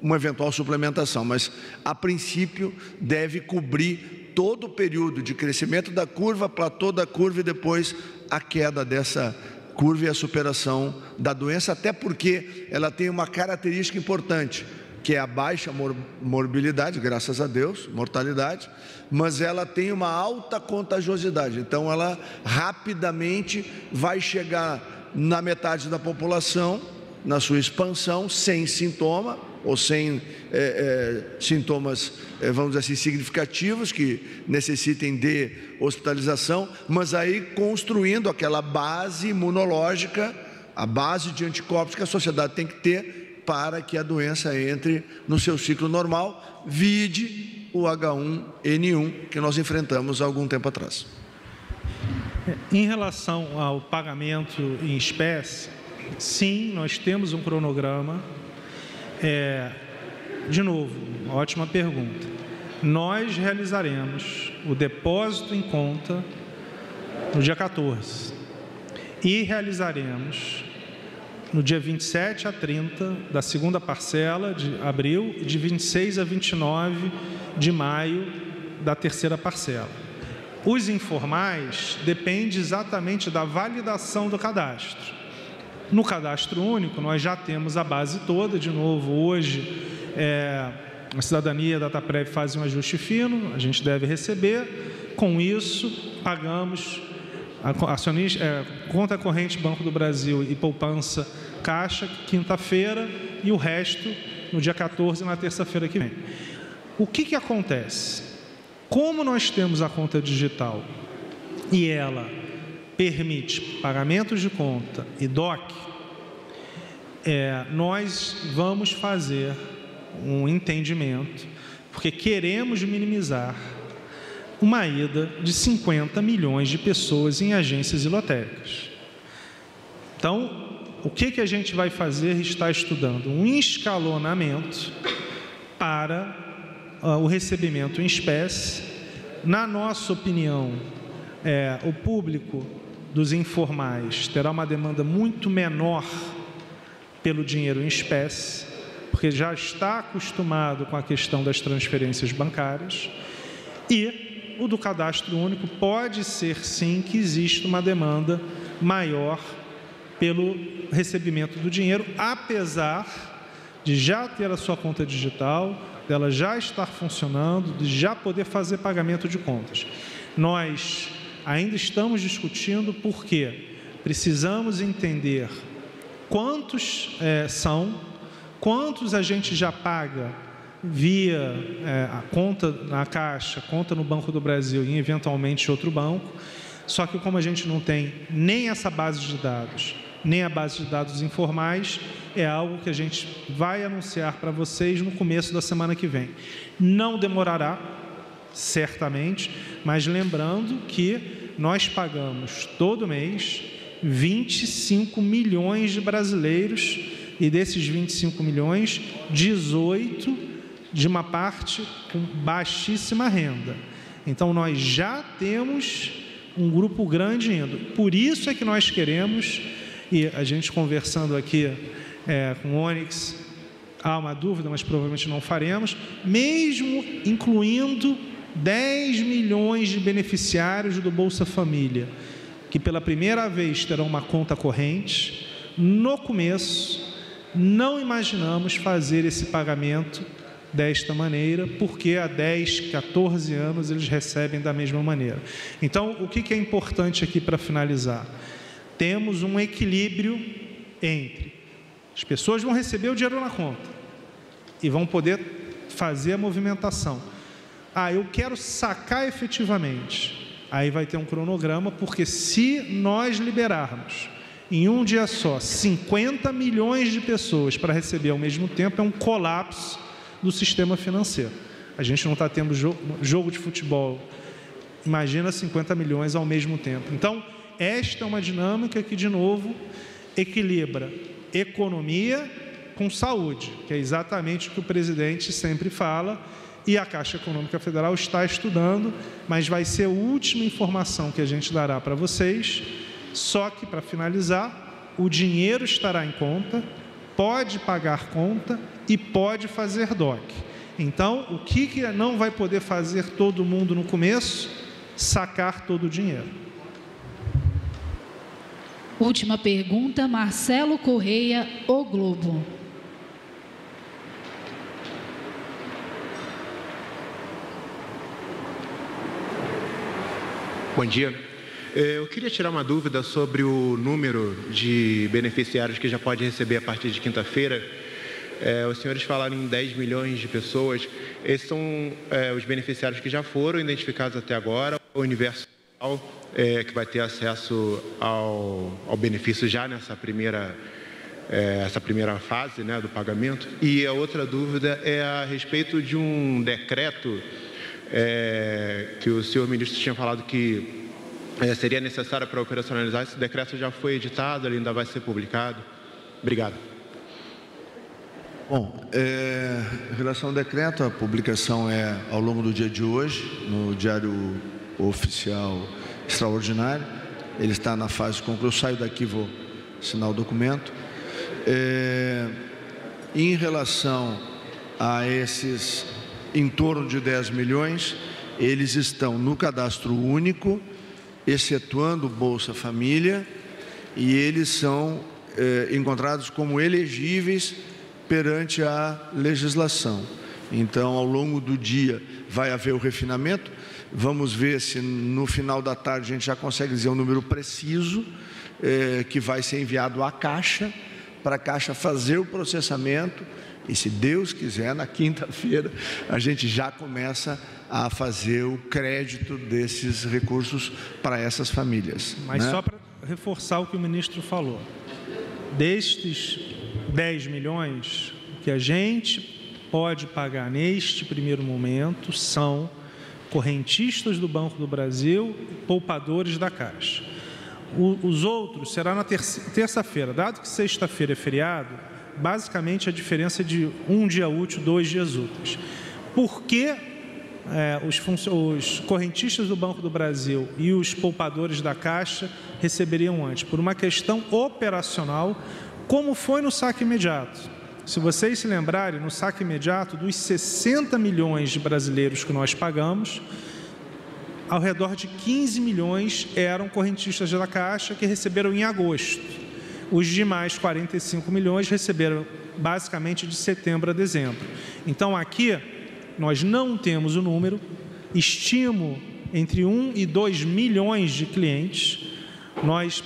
uma eventual suplementação, mas a princípio deve cobrir todo o período de crescimento da curva, platô da curva e depois a queda dessa curva e a superação da doença, até porque ela tem uma característica importante, que é a baixa morbilidade, graças a Deus, mortalidade, mas ela tem uma alta contagiosidade, então ela rapidamente vai chegar na metade da população, na sua expansão, sem sintoma, ou sem sintomas, vamos dizer assim, significativos, que necessitem de hospitalização, mas aí construindo aquela base imunológica, a base de anticorpos que a sociedade tem que ter, para que a doença entre no seu ciclo normal, vide o H1N1 que nós enfrentamos há algum tempo atrás. Em relação ao pagamento em espécie, Sim, nós temos um cronograma. De novo, ótima pergunta. Nós realizaremos o depósito em conta no dia 14 e realizaremos no dia 27 a 30 da segunda parcela de abril e de 26 a 29 de maio da terceira parcela. Os informais dependem exatamente da validação do cadastro. No cadastro único, nós já temos a base toda. De novo, hoje, a Cidadania e a Dataprev fazem um ajuste fino, a gente deve receber. Com isso, pagamos conta corrente Banco do Brasil e poupança Caixa, quinta-feira, e o resto no dia 14, na terça-feira que vem. O que acontece? Como nós temos a conta digital e ela permite pagamentos de conta e DOC, nós vamos fazer um entendimento, porque queremos minimizar uma ida de 50 milhões de pessoas em agências e lotéricas. Então, o que a gente vai fazer? Está estudando um escalonamento para o recebimento em espécie. Na nossa opinião, o público dos informais terá uma demanda muito menor pelo dinheiro em espécie, porque já está acostumado com a questão das transferências bancárias, e o do cadastro único pode ser, sim, que exista uma demanda maior pelo recebimento do dinheiro, apesar de já ter a sua conta digital, dela já estar funcionando, de já poder fazer pagamento de contas. Nós ainda estamos discutindo porque precisamos entender quantos são, quantos a gente já paga via a conta na Caixa, conta no Banco do Brasil e eventualmente outro banco. Só que como a gente não tem nem essa base de dados, nem a base de dados informais, é algo que a gente vai anunciar para vocês no começo da semana que vem. Não demorará, certamente, mas lembrando que nós pagamos todo mês 25 milhões de brasileiros, e desses 25 milhões, 18 de uma parte com baixíssima renda. Então, nós já temos um grupo grande indo. Por isso é que nós queremos, e a gente conversando aqui com o Onyx, há uma dúvida, mas provavelmente não faremos, mesmo incluindo 10 milhões de beneficiários do Bolsa Família, que pela primeira vez terão uma conta corrente, no começo, não imaginamos fazer esse pagamento desta maneira, porque há 10, 14 anos eles recebem da mesma maneira. Então, o que é importante aqui para finalizar? Temos um equilíbrio entre as pessoas vão receber o dinheiro na conta e vão poder fazer a movimentação. Eu quero sacar efetivamente. Aí vai ter um cronograma, porque se nós liberarmos em um dia só 50 milhões de pessoas para receber ao mesmo tempo, é um colapso do sistema financeiro. A gente não está tendo jogo de futebol. Imagina 50 milhões ao mesmo tempo. Então, esta é uma dinâmica que, de novo, equilibra economia com saúde, que é exatamente o que o presidente sempre fala, e a Caixa Econômica Federal está estudando, mas vai ser a última informação que a gente dará para vocês. Só que, para finalizar, o dinheiro estará em conta, pode pagar conta e pode fazer DOC. Então, o que não vai poder fazer todo mundo no começo? Sacar todo o dinheiro. Última pergunta, Marcelo Correia, O Globo. Bom dia. Eu queria tirar uma dúvida sobre o número de beneficiários que já pode receber a partir de quinta-feira. Os senhores falaram em 10 milhões de pessoas. Esses são os beneficiários que já foram identificados até agora, o universo que vai ter acesso ao benefício já nessa primeira fase, né, do pagamento. E a outra dúvida é a respeito de um decreto que o senhor ministro tinha falado que seria necessário para operacionalizar. Esse decreto já foi editado, ele ainda vai ser publicado? Obrigado. Bom, em relação ao decreto, a publicação é ao longo do dia de hoje, no Diário Oficial Extraordinário. Ele está na fase de conclusão. Eu saio daqui e vou assinar o documento. Em relação a esses em torno de 10 milhões, eles estão no cadastro único, excetuando o Bolsa Família, e eles são encontrados como elegíveis perante a legislação. Então, ao longo do dia vai haver o refinamento. Vamos ver se no final da tarde a gente já consegue dizer um número preciso que vai ser enviado à Caixa, para a Caixa fazer o processamento, e se Deus quiser, na quinta-feira a gente já começa a fazer o crédito desses recursos para essas famílias. Mas só para reforçar o que o ministro falou, destes 10 milhões, o que a gente pode pagar neste primeiro momento são correntistas do Banco do Brasil, poupadores da Caixa. Os outros será na terça-feira. Dado que sexta-feira é feriado, basicamente a diferença é de um dia útil, 2 dias úteis. Por que os correntistas do Banco do Brasil e os poupadores da Caixa receberiam antes? Por uma questão operacional, como foi no saque imediato. Se vocês se lembrarem, no saque imediato, dos 60 milhões de brasileiros que nós pagamos, ao redor de 15 milhões eram correntistas da Caixa que receberam em agosto. Os demais 45 milhões receberam basicamente de setembro a dezembro. Então, aqui, nós não temos o número, estimo entre 1 e 2 milhões de clientes. Nós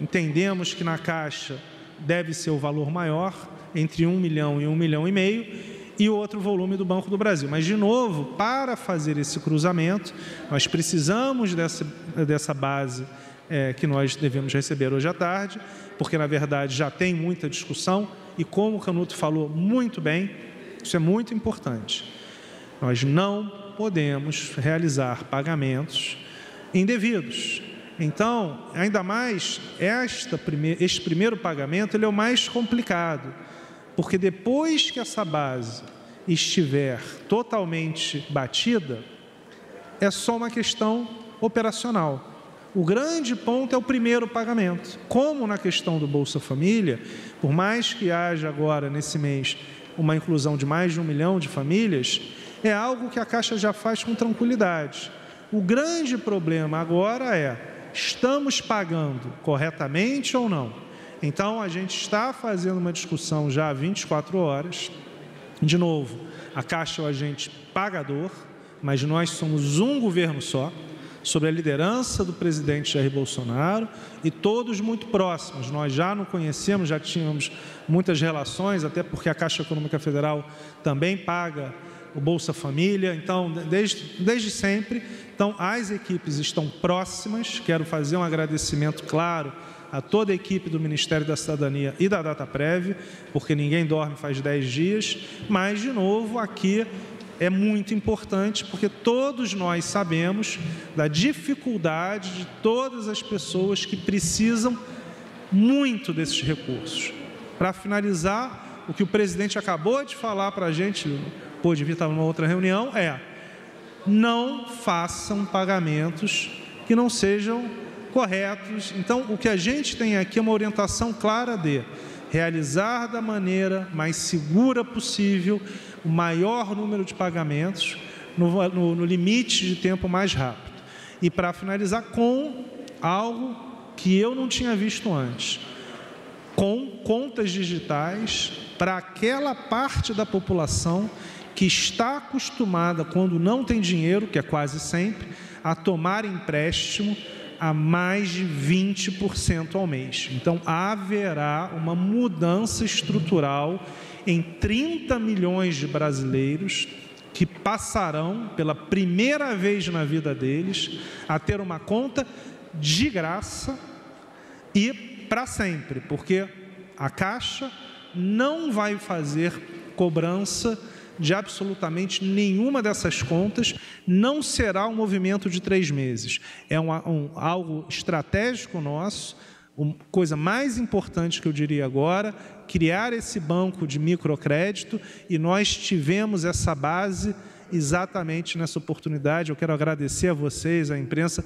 entendemos que na Caixa deve ser o valor maior, entre 1 milhão e 1,5 milhão, e o outro volume do Banco do Brasil. Mas, de novo, para fazer esse cruzamento, nós precisamos dessa base que nós devemos receber hoje à tarde, porque, na verdade, já tem muita discussão, e como o Canuto falou muito bem, isso é muito importante. Nós não podemos realizar pagamentos indevidos. Então, ainda mais, este primeiro pagamento ele é o mais complicado, porque depois que essa base estiver totalmente batida, é só uma questão operacional. O grande ponto é o primeiro pagamento. Como na questão do Bolsa Família, por mais que haja agora, nesse mês, uma inclusão de mais de 1 milhão de famílias, é algo que a Caixa já faz com tranquilidade. O grande problema agora é, estamos pagando corretamente ou não? Então, a gente está fazendo uma discussão já há 24 horas. De novo, a Caixa é o agente pagador, mas nós somos um governo só, sob a liderança do presidente Jair Bolsonaro, e todos muito próximos. Nós já nos conhecemos, já tínhamos muitas relações, até porque a Caixa Econômica Federal também paga o Bolsa Família, então, desde sempre. Então, as equipes estão próximas. Quero fazer um agradecimento claro a toda a equipe do Ministério da Cidadania e da Dataprev, porque ninguém dorme faz 10 dias, mas, de novo, aqui é muito importante, porque todos nós sabemos da dificuldade de todas as pessoas que precisam muito desses recursos. Para finalizar, o que o presidente acabou de falar para a gente, pôde vir estar numa outra reunião, não façam pagamentos que não sejam corretos. Então, o que a gente tem aqui é uma orientação clara de realizar da maneira mais segura possível o maior número de pagamentos no limite de tempo mais rápido. E para finalizar com algo que eu não tinha visto antes, com contas digitais para aquela parte da população que está acostumada, quando não tem dinheiro, que é quase sempre, a tomar empréstimo a mais de 20% ao mês. Então, haverá uma mudança estrutural em 30 milhões de brasileiros que passarão, pela primeira vez na vida deles, a ter uma conta de graça e para sempre, porque a Caixa não vai fazer cobrança de absolutamente nenhuma dessas contas. Não será um movimento de 3 meses. É algo estratégico nosso A coisa mais importante que eu diria agora, criar esse banco de microcrédito, e nós tivemos essa base exatamente nessa oportunidade. Eu quero agradecer a vocês, a imprensa.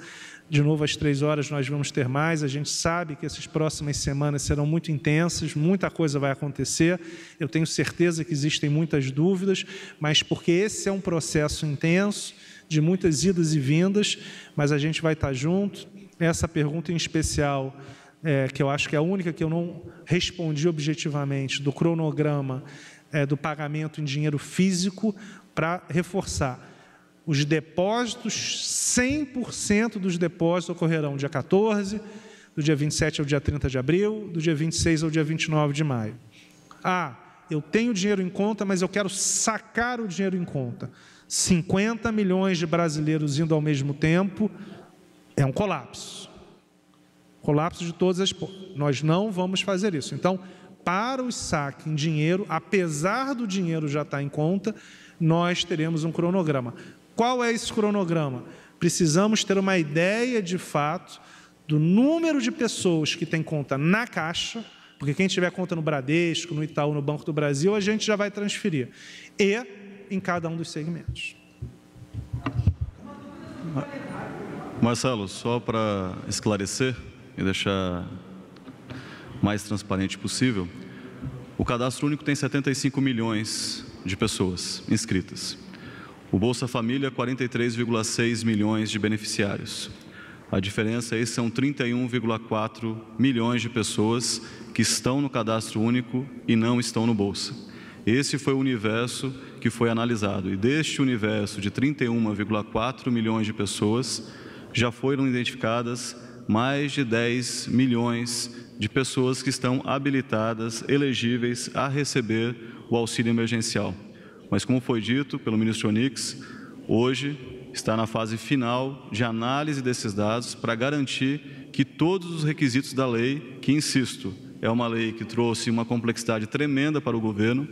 De novo, às 3 horas nós vamos ter mais. A gente sabe que essas próximas semanas serão muito intensas, muita coisa vai acontecer. Eu tenho certeza que existem muitas dúvidas, mas porque esse é um processo intenso, de muitas idas e vindas, mas a gente vai estar junto. Essa pergunta em especial, que eu acho que é a única que eu não respondi objetivamente, do cronograma do pagamento em dinheiro físico, para reforçar. Os depósitos, 100% dos depósitos ocorrerão dia 14, do dia 27 ao dia 30 de abril, do dia 26 ao dia 29 de maio. Eu tenho dinheiro em conta, mas eu quero sacar o dinheiro em conta. 50 milhões de brasileiros indo ao mesmo tempo, é um colapso. Colapso de todas as... Nós não vamos fazer isso. Então, para o saque em dinheiro, apesar do dinheiro já estar em conta, nós teremos um cronograma. Qual é esse cronograma? Precisamos ter uma ideia, de fato, do número de pessoas que têm conta na Caixa, porque quem tiver conta no Bradesco, no Itaú, no Banco do Brasil, a gente já vai transferir. E em cada um dos segmentos. Marcelo, só para esclarecer e deixar mais transparente possível, o Cadastro Único tem 75 milhões de pessoas inscritas. O Bolsa Família, 43,6 milhões de beneficiários. A diferença aí são 31,4 milhões de pessoas que estão no Cadastro Único e não estão no Bolsa. Esse foi o universo que foi analisado. E deste universo de 31,4 milhões de pessoas, já foram identificadas mais de 10 milhões de pessoas que estão habilitadas, elegíveis a receber o auxílio emergencial. Mas, como foi dito pelo ministro Onix, hoje está na fase final de análise desses dados para garantir que todos os requisitos da lei, que, insisto, é uma lei que trouxe uma complexidade tremenda para o governo,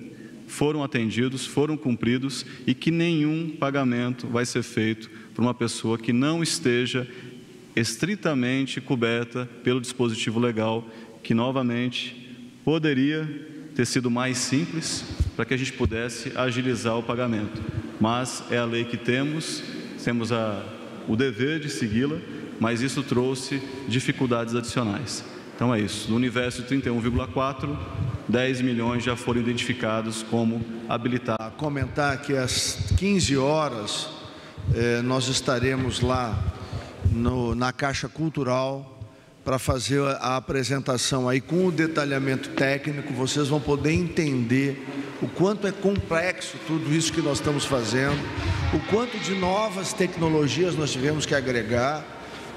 foram atendidos, foram cumpridos e que nenhum pagamento vai ser feito por uma pessoa que não esteja estritamente coberta pelo dispositivo legal, que, novamente, poderia ter sido mais simples para que a gente pudesse agilizar o pagamento. Mas é a lei que temos o dever de segui-la, mas isso trouxe dificuldades adicionais. Então é isso, do universo de 31,4, 10 milhões já foram identificados como habilitados. Comentar que às 15 horas nós estaremos lá na Caixa Cultural para fazer a apresentação aí com o detalhamento técnico. Vocês vão poder entender o quanto é complexo tudo isso que nós estamos fazendo, o quanto de novas tecnologias nós tivemos que agregar,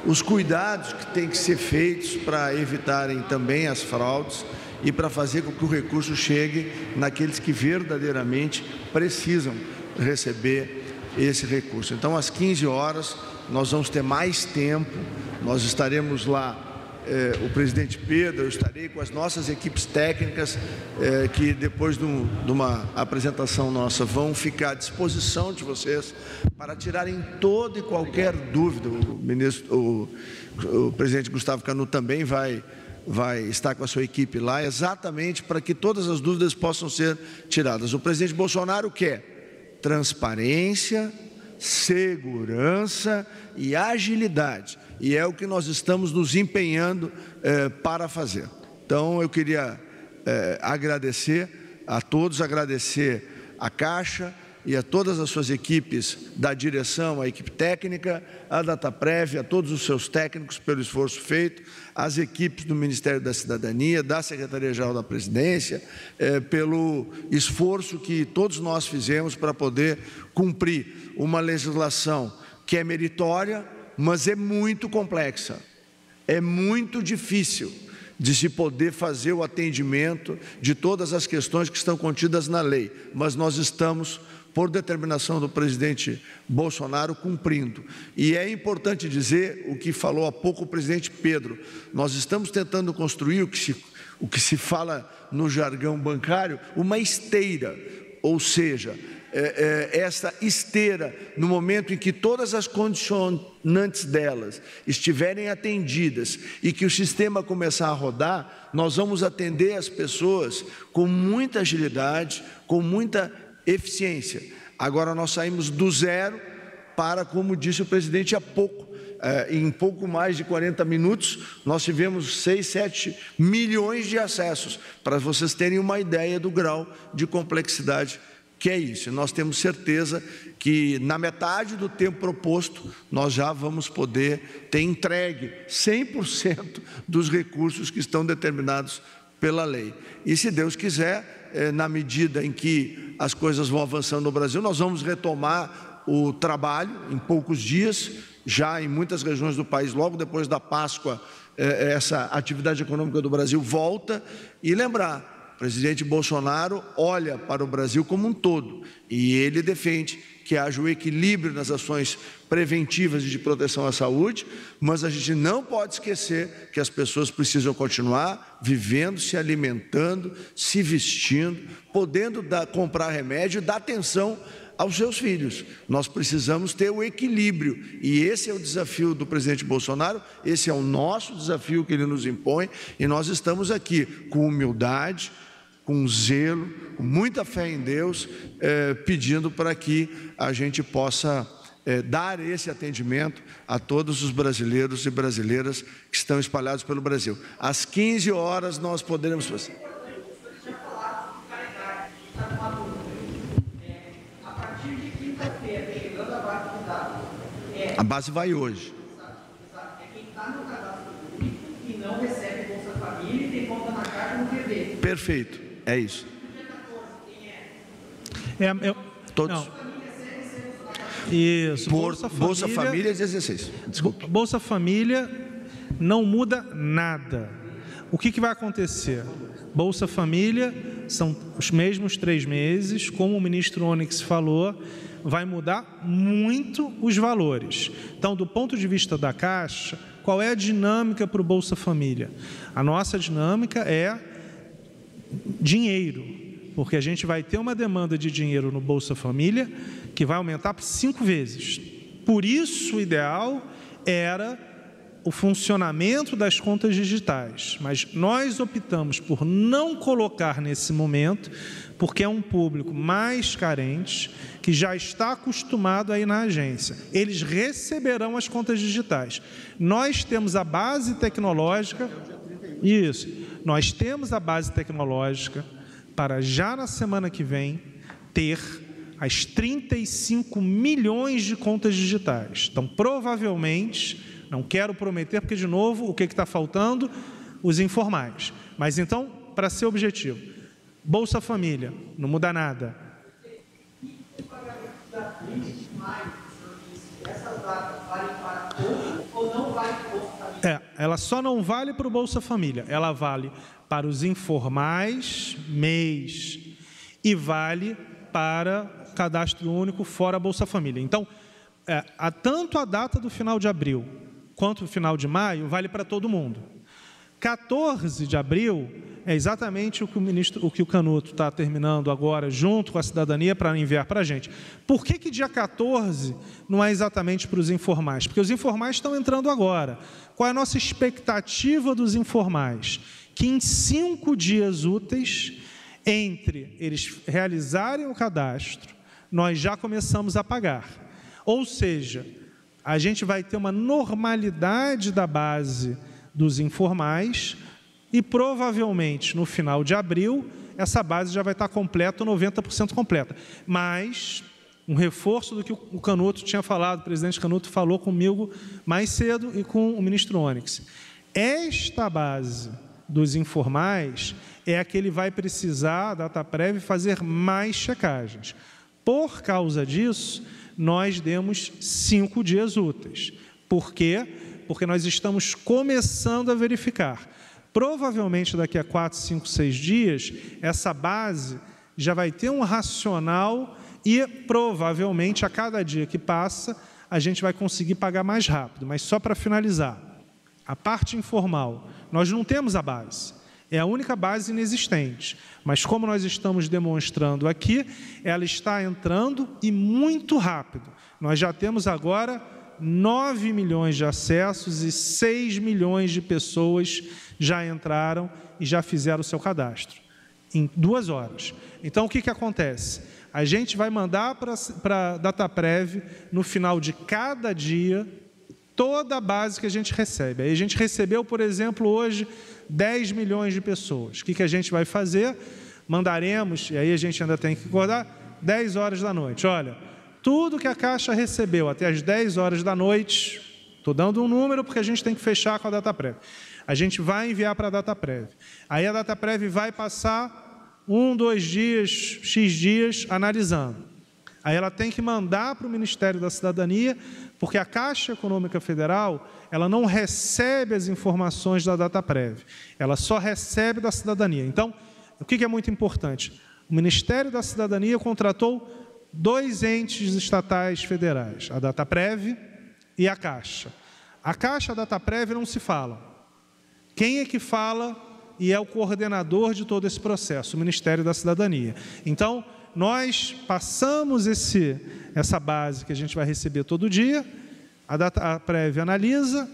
os cuidados que têm que ser feitos para evitarem também as fraudes e para fazer com que o recurso chegue naqueles que verdadeiramente precisam receber esse recurso. Então, às 15 horas, nós vamos ter mais tempo, nós estaremos lá, o presidente Pedro, eu estarei com as nossas equipes técnicas, que depois de uma apresentação nossa vão ficar à disposição de vocês para tirarem toda e qualquer dúvida. O presidente Gustavo Canuto também vai estar com a sua equipe lá, exatamente para que todas as dúvidas possam ser tiradas. O presidente Bolsonaro quer transparência, segurança e agilidade, e é o que nós estamos nos empenhando para fazer. Então, eu queria agradecer a todos, agradecer à Caixa e a todas as suas equipes da direção, a equipe técnica, a Dataprev, a todos os seus técnicos pelo esforço feito, as equipes do Ministério da Cidadania, da Secretaria-Geral da Presidência, pelo esforço que todos nós fizemos para poder cumprir uma legislação que é meritória, mas é muito complexa, é muito difícil de se poder fazer o atendimento de todas as questões que estão contidas na lei, mas nós estamos, por determinação do presidente Bolsonaro, cumprindo. E é importante dizer o que falou há pouco o presidente Pedro, nós estamos tentando construir o que se fala no jargão bancário, uma esteira, ou seja, essa esteira, no momento em que todas as condicionantes delas estiverem atendidas e que o sistema começar a rodar, nós vamos atender as pessoas com muita agilidade, com muita eficiência. Agora nós saímos do zero para, como disse o presidente há pouco, em pouco mais de 40 minutos, nós tivemos 6, 7 milhões de acessos, para vocês terem uma ideia do grau de complexidade que é isso. E nós temos certeza que na metade do tempo proposto, nós já vamos poder ter entregue 100% dos recursos que estão determinados pela lei. E se Deus quiser, na medida em que as coisas vão avançando no Brasil, nós vamos retomar o trabalho em poucos dias, já em muitas regiões do país, logo depois da Páscoa, essa atividade econômica do Brasil volta. E lembrar, o presidente Bolsonaro olha para o Brasil como um todo e ele defende que haja o equilíbrio nas ações preventivas e de proteção à saúde, mas a gente não pode esquecer que as pessoas precisam continuar vivendo, se alimentando, se vestindo, podendo comprar remédio e dar atenção aos seus filhos. Nós precisamos ter o equilíbrio e esse é o desafio do presidente Bolsonaro, esse é o nosso desafio que ele nos impõe e nós estamos aqui com humildade, com zelo, com muita fé em Deus, pedindo para que a gente possa dar esse atendimento a todos os brasileiros e brasileiras que estão espalhados pelo Brasil. Às 15 horas nós poderemos fazer. A base vai hoje. É quem está no cadastro público e não recebe Bolsa Família e tem conta na Caixa no TV. Perfeito, é isso. Todos. Não. Isso. Bolsa Família 16. Desculpa. Bolsa Família não muda nada. O que vai acontecer? Bolsa Família são os mesmos 3 meses, como o ministro Onyx falou, vai mudar muito os valores. Então, do ponto de vista da Caixa, qual é a dinâmica para o Bolsa Família? A nossa dinâmica é dinheiro, porque a gente vai ter uma demanda de dinheiro no Bolsa Família que vai aumentar por 5 vezes. Por isso, o ideal era o funcionamento das contas digitais, mas nós optamos por não colocar nesse momento, porque é um público mais carente, que já está acostumado a ir na agência. Eles receberão as contas digitais. Nós temos a base tecnológica, isso, nós temos a base tecnológica para já na semana que vem ter as 35 milhões de contas digitais. Então, provavelmente, não quero prometer, porque, de novo, o que está faltando? Os informais. Mas, então, para ser objetivo, Bolsa Família, não muda nada. E o pagamento da 20 de maio, essa data vale para todos ou não vale para o Bolsa Família? Ela só não vale para o Bolsa Família, ela vale para os informais, mês, e vale para cadastro único fora Bolsa Família. Então, tanto a data do final de abril quanto o final de maio vale para todo mundo. 14 de abril é exatamente o que o Canuto está terminando agora, junto com a cidadania, para enviar para a gente. Por que dia 14 não é exatamente para os informais? Porque os informais estão entrando agora. Qual é a nossa expectativa dos informais? Que em 5 dias úteis, entre eles realizarem o cadastro, nós já começamos a pagar. Ou seja, a gente vai ter uma normalidade da base dos informais e provavelmente no final de abril essa base já vai estar completa, 90% completa. Mas um reforço do que o Canuto tinha falado, o presidente Canuto falou comigo mais cedo e com o ministro Onyx. Esta base dos informais é a que ele vai precisar, a data prévia, fazer mais checagens. Por causa disso, nós demos 5 dias úteis. Por quê? Porque nós estamos começando a verificar. Provavelmente daqui a 4, 5, 6 dias, essa base já vai ter um racional e provavelmente a cada dia que passa, a gente vai conseguir pagar mais rápido. Mas só para finalizar, a parte informal, nós não temos a base. É a única base inexistente. Mas, como nós estamos demonstrando aqui, ela está entrando e muito rápido. Nós já temos agora 9 milhões de acessos e 6 milhões de pessoas já entraram e já fizeram o seu cadastro, em 2 horas. Então, o que acontece? A gente vai mandar para a Dataprev, no final de cada dia, toda a base que a gente recebe. Aí a gente recebeu, por exemplo, hoje, 10 milhões de pessoas. O que a gente vai fazer? Mandaremos, e aí a gente ainda tem que acordar, 10 horas da noite. Olha, tudo que a Caixa recebeu até as 10 horas da noite, estou dando um número porque a gente tem que fechar com a Dataprev. A gente vai enviar para a Dataprev. Aí a Dataprev vai passar 1, 2 dias, X dias, analisando. Aí ela tem que mandar para o Ministério da Cidadania, porque a Caixa Econômica Federal, ela não recebe as informações da Dataprev, ela só recebe da cidadania. Então, o que é muito importante? O Ministério da Cidadania contratou 2 entes estatais federais, a Dataprev e a Caixa. A Caixa e a Dataprev não se falam. Quem é que fala e é o coordenador de todo esse processo? O Ministério da Cidadania. Então, nós passamos essa base que a gente vai receber todo dia, a Dataprev analisa,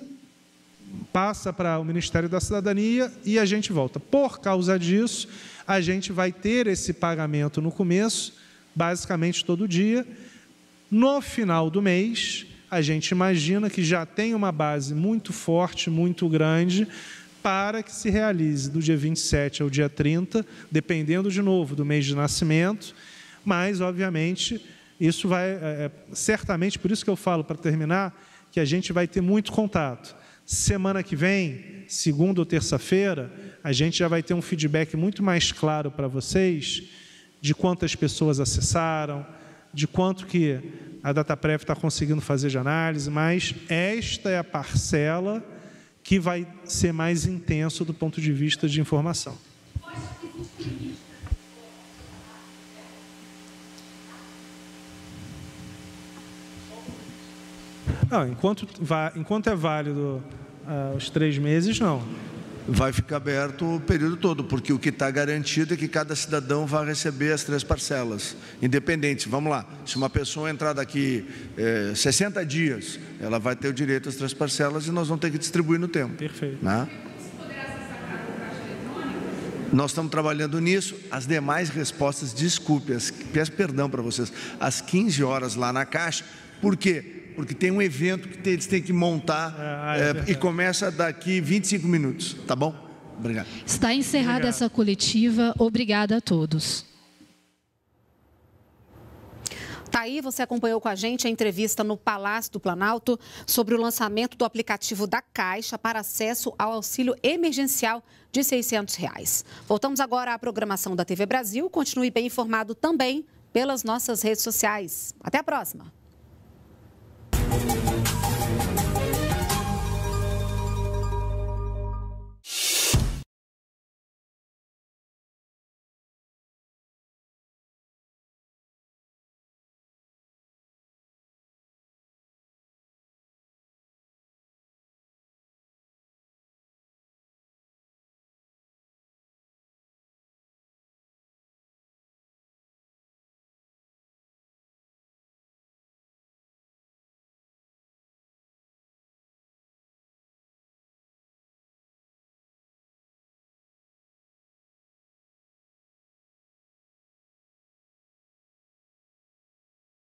passa para o Ministério da Cidadania e a gente volta. Por causa disso, a gente vai ter esse pagamento no começo, basicamente todo dia. No final do mês, a gente imagina que já tem uma base muito forte, muito grande, para que se realize do dia 27 ao dia 30, dependendo, de novo, do mês de nascimento, mas, obviamente, isso vai, certamente, por isso que eu falo, para terminar, que a gente vai ter muito contato. Semana que vem, segunda ou terça-feira, a gente já vai ter um feedback muito mais claro para vocês de quantas pessoas acessaram, de quanto que a Dataprev está conseguindo fazer de análise, mas esta é a parcela que vai ser mais intenso do ponto de vista de informação. Não, enquanto é válido os 3 meses, não. Vai ficar aberto o período todo, porque o que está garantido é que cada cidadão vai receber as 3 parcelas, independente. Vamos lá, se uma pessoa entrar daqui 60 dias, ela vai ter o direito às 3 parcelas e nós vamos ter que distribuir no tempo. Perfeito. Né? Nós estamos trabalhando nisso. As demais respostas, desculpe, peço perdão para vocês, às 15 horas lá na Caixa. Por quê? Porque tem um evento que eles têm que montar e começa daqui 25 minutos, tá bom? Obrigado. Está encerrada essa coletiva. Obrigada a todos. Tá aí, você acompanhou com a gente a entrevista no Palácio do Planalto sobre o lançamento do aplicativo da Caixa para acesso ao auxílio emergencial de R$ 600. Voltamos agora à programação da TV Brasil. Continue bem informado também pelas nossas redes sociais. Até a próxima.